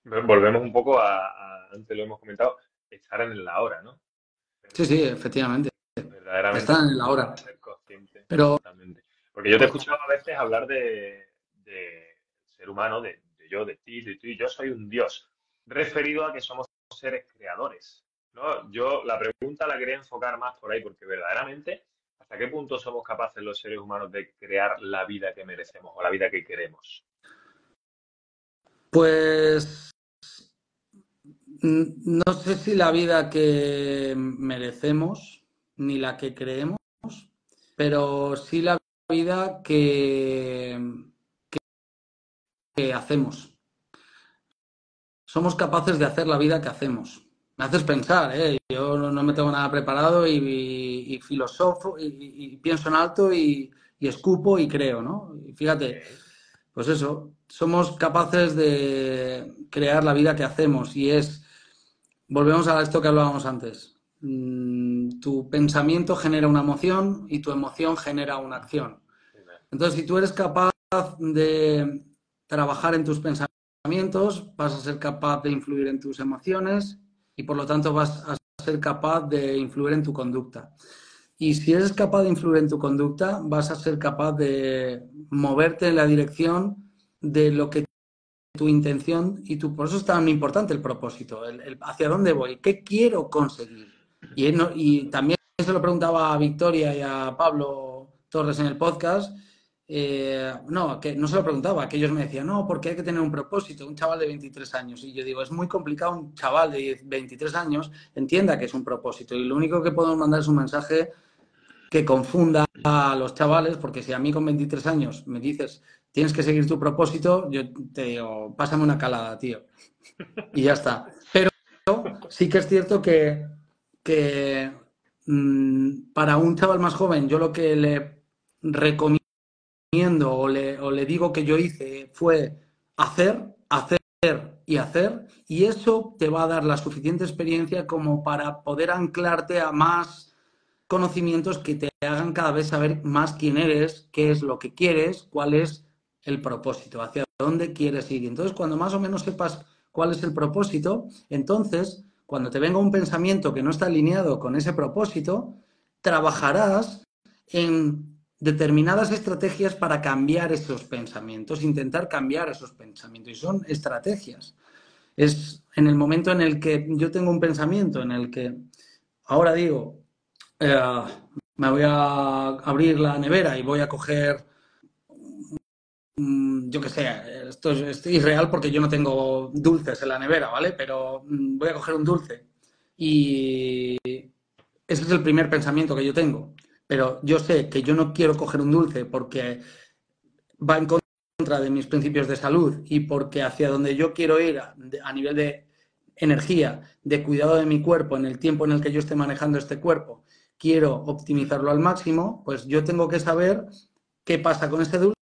Volvemos un poco antes lo hemos comentado, estar en el ahora, ¿no? Sí, sí, efectivamente. Verdaderamente Están en la hora. ser consciente, Pero totalmente. Porque yo te he escuchado a veces hablar de ser humano, de yo, de ti, de tú y yo soy un dios, referido a que somos seres creadores, ¿no? Yo la pregunta la quería enfocar más por ahí, porque verdaderamente, ¿hasta qué punto somos capaces los seres humanos de crear la vida que merecemos o la vida que queremos? pues no sé si la vida que merecemos ni la que creemos, pero sí la vida que hacemos. Somos capaces de hacer la vida que hacemos. Me haces pensar, ¿eh? Yo no me tengo nada preparado y filosofo y pienso en alto y escupo y creo, ¿no? Y fíjate, Ok. pues eso, somos capaces de crear la vida que hacemos y volvemos a esto que hablábamos antes. Tu pensamiento genera una emoción y tu emoción genera una acción. Entonces, si tú eres capaz de trabajar en tus pensamientos, vas a ser capaz de influir en tus emociones y por lo tanto vas a ser capaz de influir en tu conducta. Y si eres capaz de influir en tu conducta, vas a ser capaz de moverte en la dirección de lo que tu intención por eso es tan importante el propósito, hacia dónde voy, qué quiero conseguir. Y también se lo preguntaba a Victoria y a Pablo Torres en el podcast. No, que no se lo preguntaba, que ellos me decían, no, porque hay que tener un propósito, un chaval de 23 años. Y yo digo, es muy complicado un chaval de 23 años entienda que es un propósito. Y lo único que podemos mandar es un mensaje que confunda a los chavales, porque si a mí con 23 años me dices tienes que seguir tu propósito, yo te digo, pásame una calada, tío. Y ya está. Pero sí que es cierto que para un chaval más joven, yo lo que le recomiendo o le digo que yo hice fue hacer y hacer, y eso te va a dar la suficiente experiencia como para poder anclarte a más conocimientos que te hagan cada vez saber más quién eres, qué es lo que quieres, cuál es el propósito, hacia dónde quieres ir. Y entonces, cuando más o menos sepas cuál es el propósito, entonces, cuando te venga un pensamiento que no está alineado con ese propósito, trabajarás en determinadas estrategias para cambiar esos pensamientos, intentar cambiar esos pensamientos. Y son estrategias. Es en el momento en el que yo tengo un pensamiento en el que ahora digo, eh, me voy a abrir la nevera y voy a coger, yo qué sé, esto es irreal porque yo no tengo dulces en la nevera, ¿vale? Pero voy a coger un dulce. Y ese es el primer pensamiento que yo tengo. Pero yo sé que yo no quiero coger un dulce porque va en contra de mis principios de salud y porque hacia donde yo quiero ir a nivel de energía, de cuidado de mi cuerpo en el tiempo en el que yo esté manejando este cuerpo, quiero optimizarlo al máximo, pues yo tengo que saber qué pasa con ese dulce,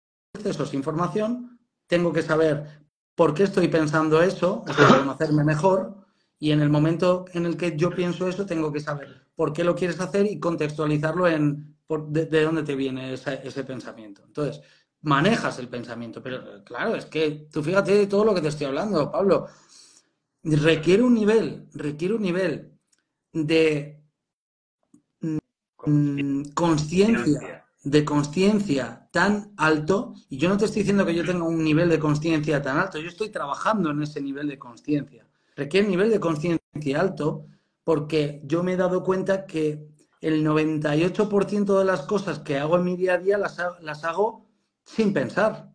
eso es información, tengo que saber por qué estoy pensando eso, o sea, conocerme mejor, y en el momento en el que yo pienso eso, tengo que saber por qué lo quieres hacer y contextualizarlo de dónde te viene ese pensamiento. Entonces, manejas el pensamiento, pero claro, es que tú fíjate de todo lo que te estoy hablando, Pablo, requiere un nivel de Conciencia. conciencia tan alto, y yo no te estoy diciendo que yo tenga un nivel de conciencia tan alto, yo estoy trabajando en ese nivel de conciencia. Requiere un nivel de conciencia alto porque yo me he dado cuenta que el 98% de las cosas que hago en mi día a día las hago sin pensar.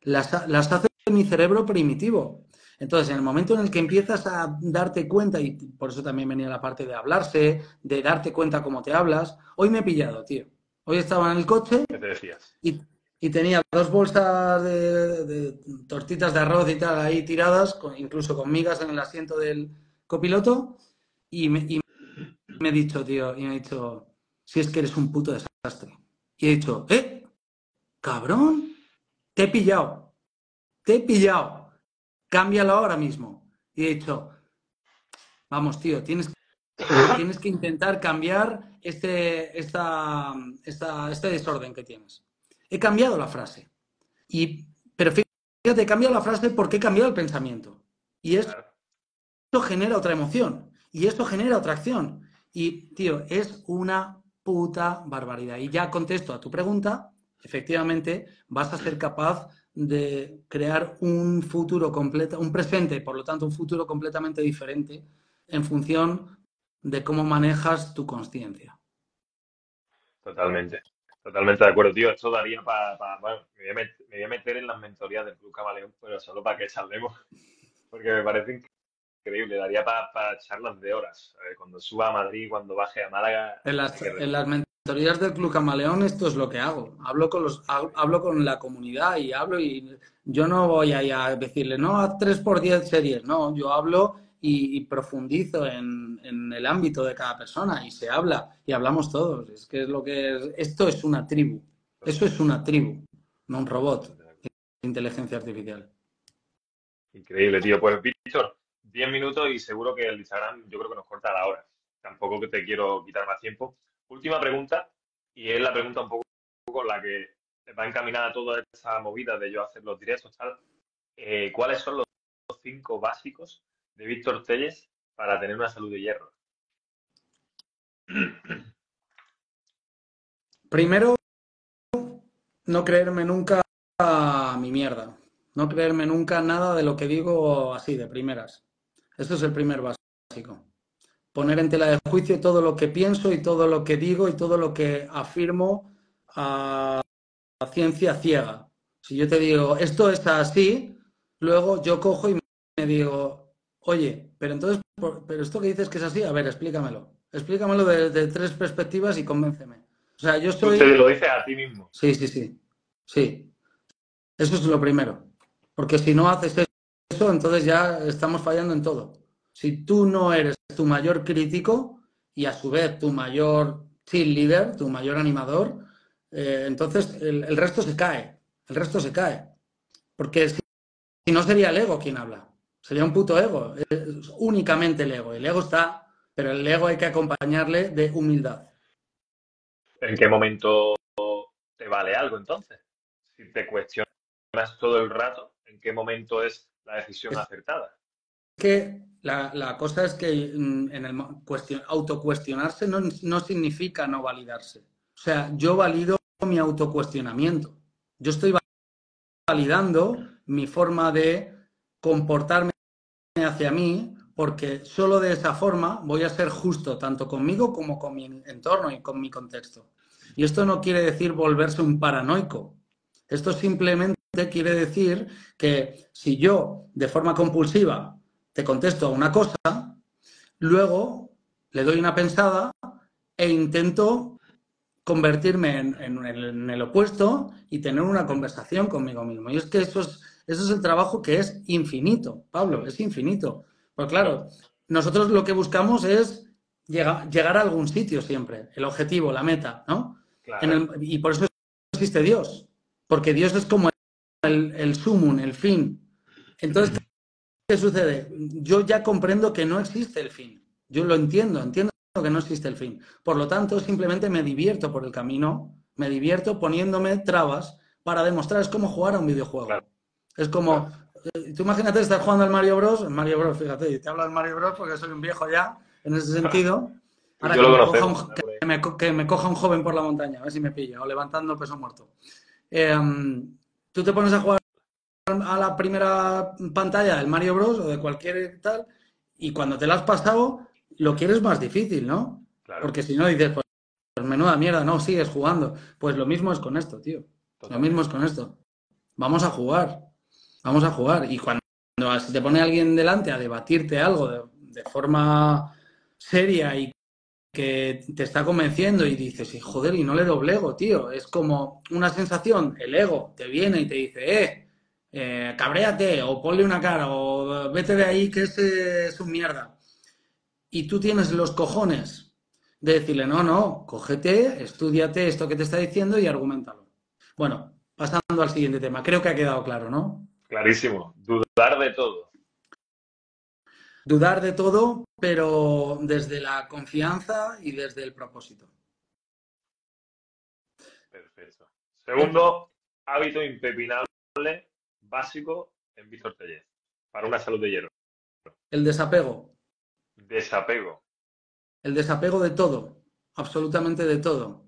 Las hace mi cerebro primitivo. Entonces, en el momento en el que empiezas a darte cuenta, y por eso también venía la parte de hablarse, de darte cuenta cómo te hablas, hoy me he pillado, tío. Hoy estaba en el coche ¿Qué te decías? y tenía 2 bolsas de tortitas de arroz y tal ahí tiradas, incluso con migas en el asiento del copiloto, y me he dicho, tío, y me he dicho, si es que eres un puto desastre. Y he dicho, cabrón, te he pillado, cámbialo ahora mismo. Y he dicho, vamos, tío, tienes que intentar cambiar este desorden que tienes. He cambiado la frase. Pero fíjate, he cambiado la frase porque he cambiado el pensamiento. Y esto Claro. genera otra emoción. Y esto genera otra acción. Y, tío, es una puta barbaridad. Y ya contesto a tu pregunta, efectivamente, vas a ser capaz de crear un futuro completo, un presente, por lo tanto, un futuro completamente diferente en función de cómo manejas tu consciencia. Totalmente. Totalmente de acuerdo, tío. Esto daría para... bueno, me voy a meter en las mentorías del Club Camaleón, pero solo para que charlemos, porque me parece increíble. Daría para charlas de horas. Cuando suba a Madrid, cuando baje a Málaga, En hay que las retomar. mentorías del Club Camaleón esto es lo que hago. Hablo con la comunidad y yo no voy a decirle, no, haz 3x10 series. No, yo hablo y profundizo en el ámbito de cada persona y se habla y hablamos todos. Es que es lo que es. Esto es una tribu. Eso es una tribu, no un robot Totalmente de acuerdo. de inteligencia artificial. Increíble, tío. Pues, Víctor, 10 minutos y seguro que el Instagram yo creo que nos corta la hora. Tampoco que te quiero quitar más tiempo. Última pregunta, y es la pregunta un poco con la que va encaminada toda esta movida de yo hacer los directos, tal. ¿Cuáles son los 5 básicos de Víctor Telles para tener una salud de hierro? Primero, no creerme nunca mi mierda. No creerme nunca nada de lo que digo así, de primeras. Esto es el primer básico. Poner en tela de juicio todo lo que pienso y todo lo que digo y todo lo que afirmo a ciencia ciega. Si yo te digo, esto está así, luego yo cojo y me digo, oye, pero entonces, pero esto que dices que es así, a ver, explícamelo. Explícamelo de 3 perspectivas y convénceme. O sea, yo Tú te soy... lo dices a ti mismo. Sí, sí, sí. Sí. Eso es lo primero. Porque si no haces eso, entonces ya estamos fallando en todo. Si tú no eres tu mayor crítico y a su vez tu mayor cheerleader, tu mayor animador, entonces el resto se cae. El resto se cae. Porque si no sería el ego quien habla. Sería un puto ego. Es únicamente el ego. El ego está, pero el ego hay que acompañarle de humildad. ¿En qué momento te vale algo entonces? Si te cuestionas todo el rato, ¿en qué momento es la decisión Es acertada? que la cosa es que en el autocuestionarse no significa no validarse. O sea, yo valido mi autocuestionamiento. Yo estoy validando mi forma de comportarme hacia mí porque solo de esa forma voy a ser justo tanto conmigo como con mi entorno y con mi contexto. Y esto no quiere decir volverse un paranoico. Esto simplemente quiere decir que si yo de forma compulsiva te contesto a una cosa, luego le doy una pensada e intento convertirme en el opuesto y tener una conversación conmigo mismo. Y es que eso es el trabajo que es infinito, Pablo, es infinito. Pues claro, nosotros lo que buscamos es llegar a algún sitio siempre, el objetivo, la meta, ¿no? Claro, Y por eso existe Dios, porque Dios es como el sumum, el fin. Entonces, ¿qué sucede? Yo ya comprendo que no existe el fin. Yo lo entiendo que no existe el fin. Por lo tanto, simplemente me divierto por el camino, me divierto poniéndome trabas para demostrar, es como jugar a un claro, videojuego. Es claro. como, tú imagínate estar jugando al Mario Bros. En Mario Bros, fíjate, te hablo del Mario Bros porque soy un viejo ya, en ese sentido. Tú y Ahora yo que lo me coja conocemos. un, que me coja un joven por la montaña, a ver si me pilla, o levantando peso muerto. Tú te pones a jugar a la primera pantalla del Mario Bros. O de cualquier tal, y cuando te la has pasado, lo quieres más difícil, ¿no? Claro, Porque si no dices, pues menuda mierda, no, sigues jugando. Pues lo mismo es con esto, tío. Lo mismo es con esto. Vamos a jugar. Vamos a jugar. Y cuando se te pone alguien delante a debatirte algo de forma seria y que te está convenciendo y dices, y joder, y no le doblego, tío. Es como una sensación, el ego te viene y te dice, cabréate, o ponle una cara, o vete de ahí que ese es un mierda. Y tú tienes los cojones de decirle, no, no, cógete, estúdiate esto que te está diciendo y argumentalo. Bueno, pasando al siguiente tema. Creo que ha quedado claro, ¿no? Clarísimo. Dudar de todo. Dudar de todo, pero desde la confianza y desde el propósito. Perfecto. Segundo, hábito impepinable, básico en Víctor Tellez, para una salud de hierro. El desapego. Desapego. El desapego de todo, absolutamente de todo.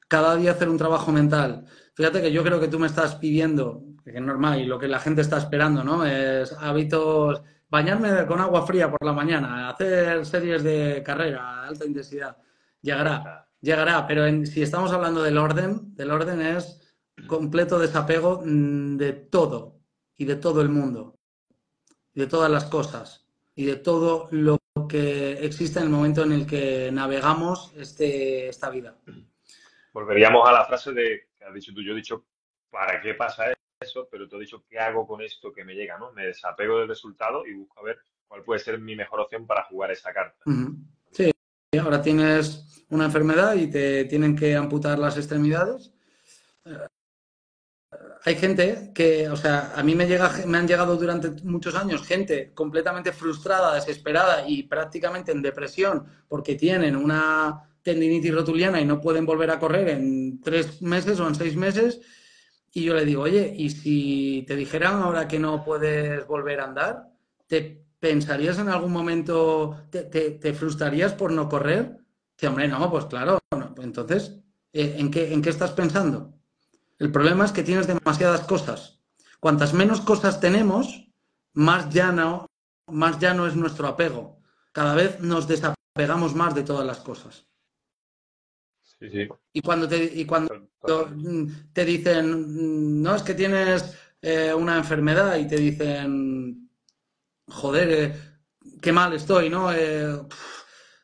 Cada día hacer un trabajo mental. Fíjate que yo creo que tú me estás pidiendo, que es normal, y lo que la gente está esperando, ¿no? Es hábitos, bañarme con agua fría por la mañana, hacer series de carrera, alta intensidad. Llegará, llegará, pero si estamos hablando del orden es completo desapego de todo y de todo el mundo, y de todas las cosas, y de todo lo que existe en el momento en el que navegamos esta vida. Volveríamos a la frase de que has dicho tú. Yo he dicho, ¿para qué pasa eso? Pero tú has dicho, ¿qué hago con esto que me llega? ¿No? Me desapego del resultado y busco a ver cuál puede ser mi mejor opción para jugar esa carta. Sí, ahora tienes una enfermedad y te tienen que amputar las extremidades. Hay gente que, o sea, a mí me han llegado durante muchos años gente completamente frustrada, desesperada y prácticamente en depresión porque tienen una tendinitis rotuliana y no pueden volver a correr en 3 meses o en 6 meses. Y yo le digo, oye, ¿y si te dijeran ahora que no puedes volver a andar? ¿Te pensarías en algún momento, te frustrarías por no correr? Que hombre, no, pues claro. No. Entonces, ¿en qué estás pensando? El problema es que tienes demasiadas cosas. Cuantas menos cosas tenemos, más llano es nuestro apego. Cada vez nos desapegamos más de todas las cosas. Sí, sí. Y cuando te dicen, no, es que tienes una enfermedad y te dicen, joder, qué mal estoy, ¿no?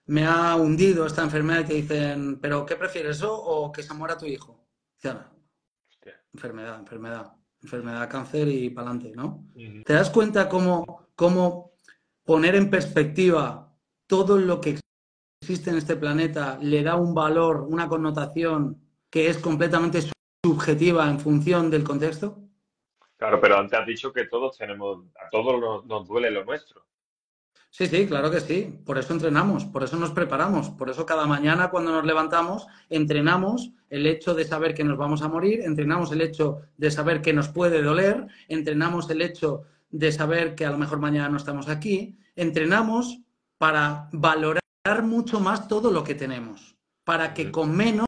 Me ha hundido esta enfermedad y te dicen, ¿pero qué prefieres, eso o que se muera tu hijo? Dicen, enfermedad, cáncer y para adelante, ¿no? ¿Te das cuenta cómo poner en perspectiva todo lo que existe en este planeta le da un valor, una connotación que es completamente subjetiva en función del contexto? Claro, pero antes has dicho que a todos nos duele lo nuestro. Sí, sí, claro que sí. Por eso entrenamos, por eso nos preparamos, por eso cada mañana cuando nos levantamos entrenamos el hecho de saber que nos vamos a morir, entrenamos el hecho de saber que nos puede doler, entrenamos el hecho de saber que a lo mejor mañana no estamos aquí, entrenamos para valorar mucho más todo lo que tenemos, para que con menos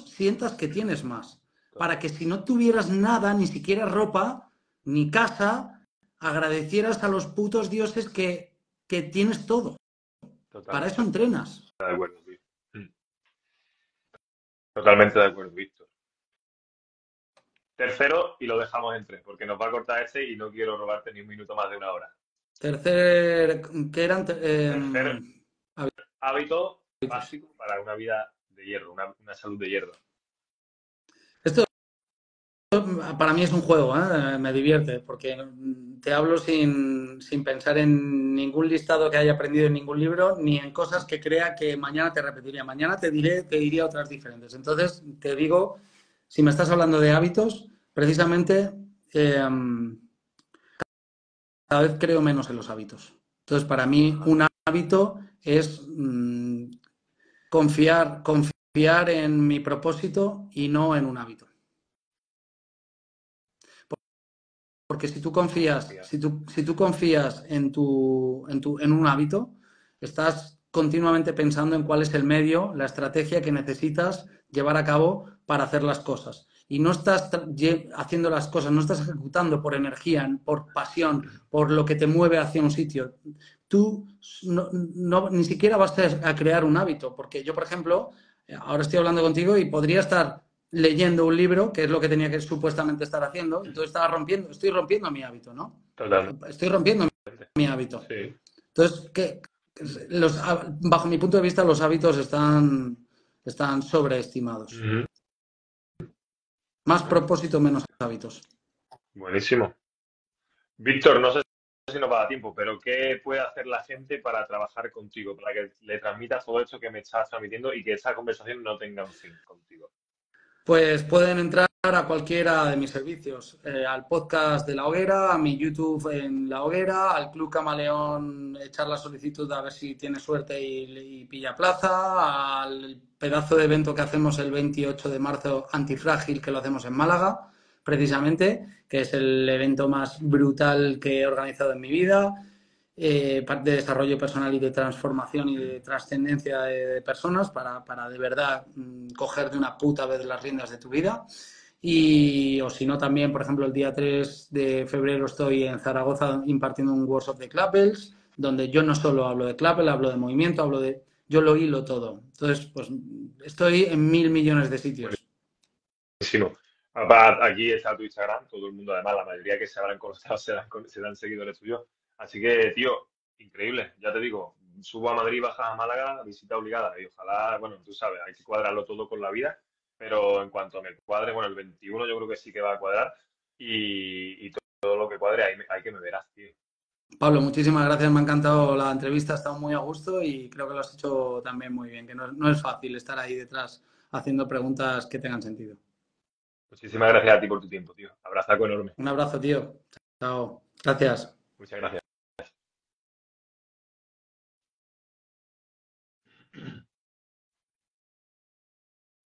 sientas que tienes más, para que si no tuvieras nada, ni siquiera ropa, ni casa, agradecieras a los putos dioses que tienes todo. Totalmente. Para eso entrenas. De acuerdo, sí. Totalmente de acuerdo, Víctor. Tercero, y lo dejamos en 3, porque nos va a cortar este y no quiero robarte ni un minuto más de una hora. Tercer, ¿qué eran? Tercer hábito básico para una vida de hierro, una salud de hierro. Esto para mí es un juego, ¿eh? Me divierte, porque te hablo sin pensar en ningún listado que haya aprendido en ningún libro, ni en cosas que crea que mañana te repetiría. Mañana te diría otras diferentes. Entonces, te digo, si me estás hablando de hábitos, precisamente cada vez creo menos en los hábitos. Entonces, para mí, un hábito es confiar en mi propósito y no en un hábito. Porque si tú confías en un hábito, estás continuamente pensando en cuál es el medio, la estrategia que necesitas llevar a cabo para hacer las cosas. Y no estás haciendo las cosas, no estás ejecutando por energía, por pasión, por lo que te mueve hacia un sitio. Tú ni siquiera vas a crear un hábito, porque yo, por ejemplo, Ahora estoy hablando contigo y podría estar leyendo un libro, que es lo que tenía que supuestamente estar haciendo, entonces estoy rompiendo mi hábito, ¿no? Totalmente. Estoy rompiendo mi hábito. Sí. Entonces, bajo mi punto de vista, los hábitos están sobreestimados. Ujú. Más propósito, menos hábitos. Buenísimo. Víctor, no sé si nos va a dar tiempo, pero ¿qué puede hacer la gente para trabajar contigo, para que le transmitas todo esto que me estás transmitiendo y que esta conversación no tenga un fin contigo? Pues pueden entrar a cualquiera de mis servicios, al podcast de La Hoguera, a mi YouTube en La Hoguera, al Club Camaleón, echar la solicitud a ver si tiene suerte y pilla plaza, al pedazo de evento que hacemos el 28 de marzo, Antifrágil, que lo hacemos en Málaga, precisamente, que es el evento más brutal que he organizado en mi vida. Parte de desarrollo personal y de transformación y de trascendencia de personas para de verdad coger de una puta vez las riendas de tu vida. Y, o si no, también, por ejemplo, el día 3 de febrero estoy en Zaragoza impartiendo un workshop de Clappels, donde yo no solo hablo de Clappel, hablo de movimiento, yo lo hilo todo. Entonces, pues estoy en 1.000 millones de sitios. Buenísimo. Aquí está tu Instagram, todo el mundo, además, la mayoría que se habrán conocido serán seguidores tuyos. Así que, tío, increíble. Ya te digo, subo a Madrid, bajas a Málaga, visita obligada. Y ojalá, bueno, tú sabes, hay que cuadrarlo todo con la vida. Pero en cuanto me cuadre, bueno, el 21 yo creo que sí que va a cuadrar. Y todo lo que cuadre, hay que me verás, tío. Pablo, muchísimas gracias, me ha encantado la entrevista, ha estado muy a gusto y creo que lo has hecho también muy bien, que no es fácil estar ahí detrás haciendo preguntas que tengan sentido. Muchísimas gracias a ti por tu tiempo, tío. Abrazaco enorme. Un abrazo, tío. Chao. Gracias. Muchas gracias.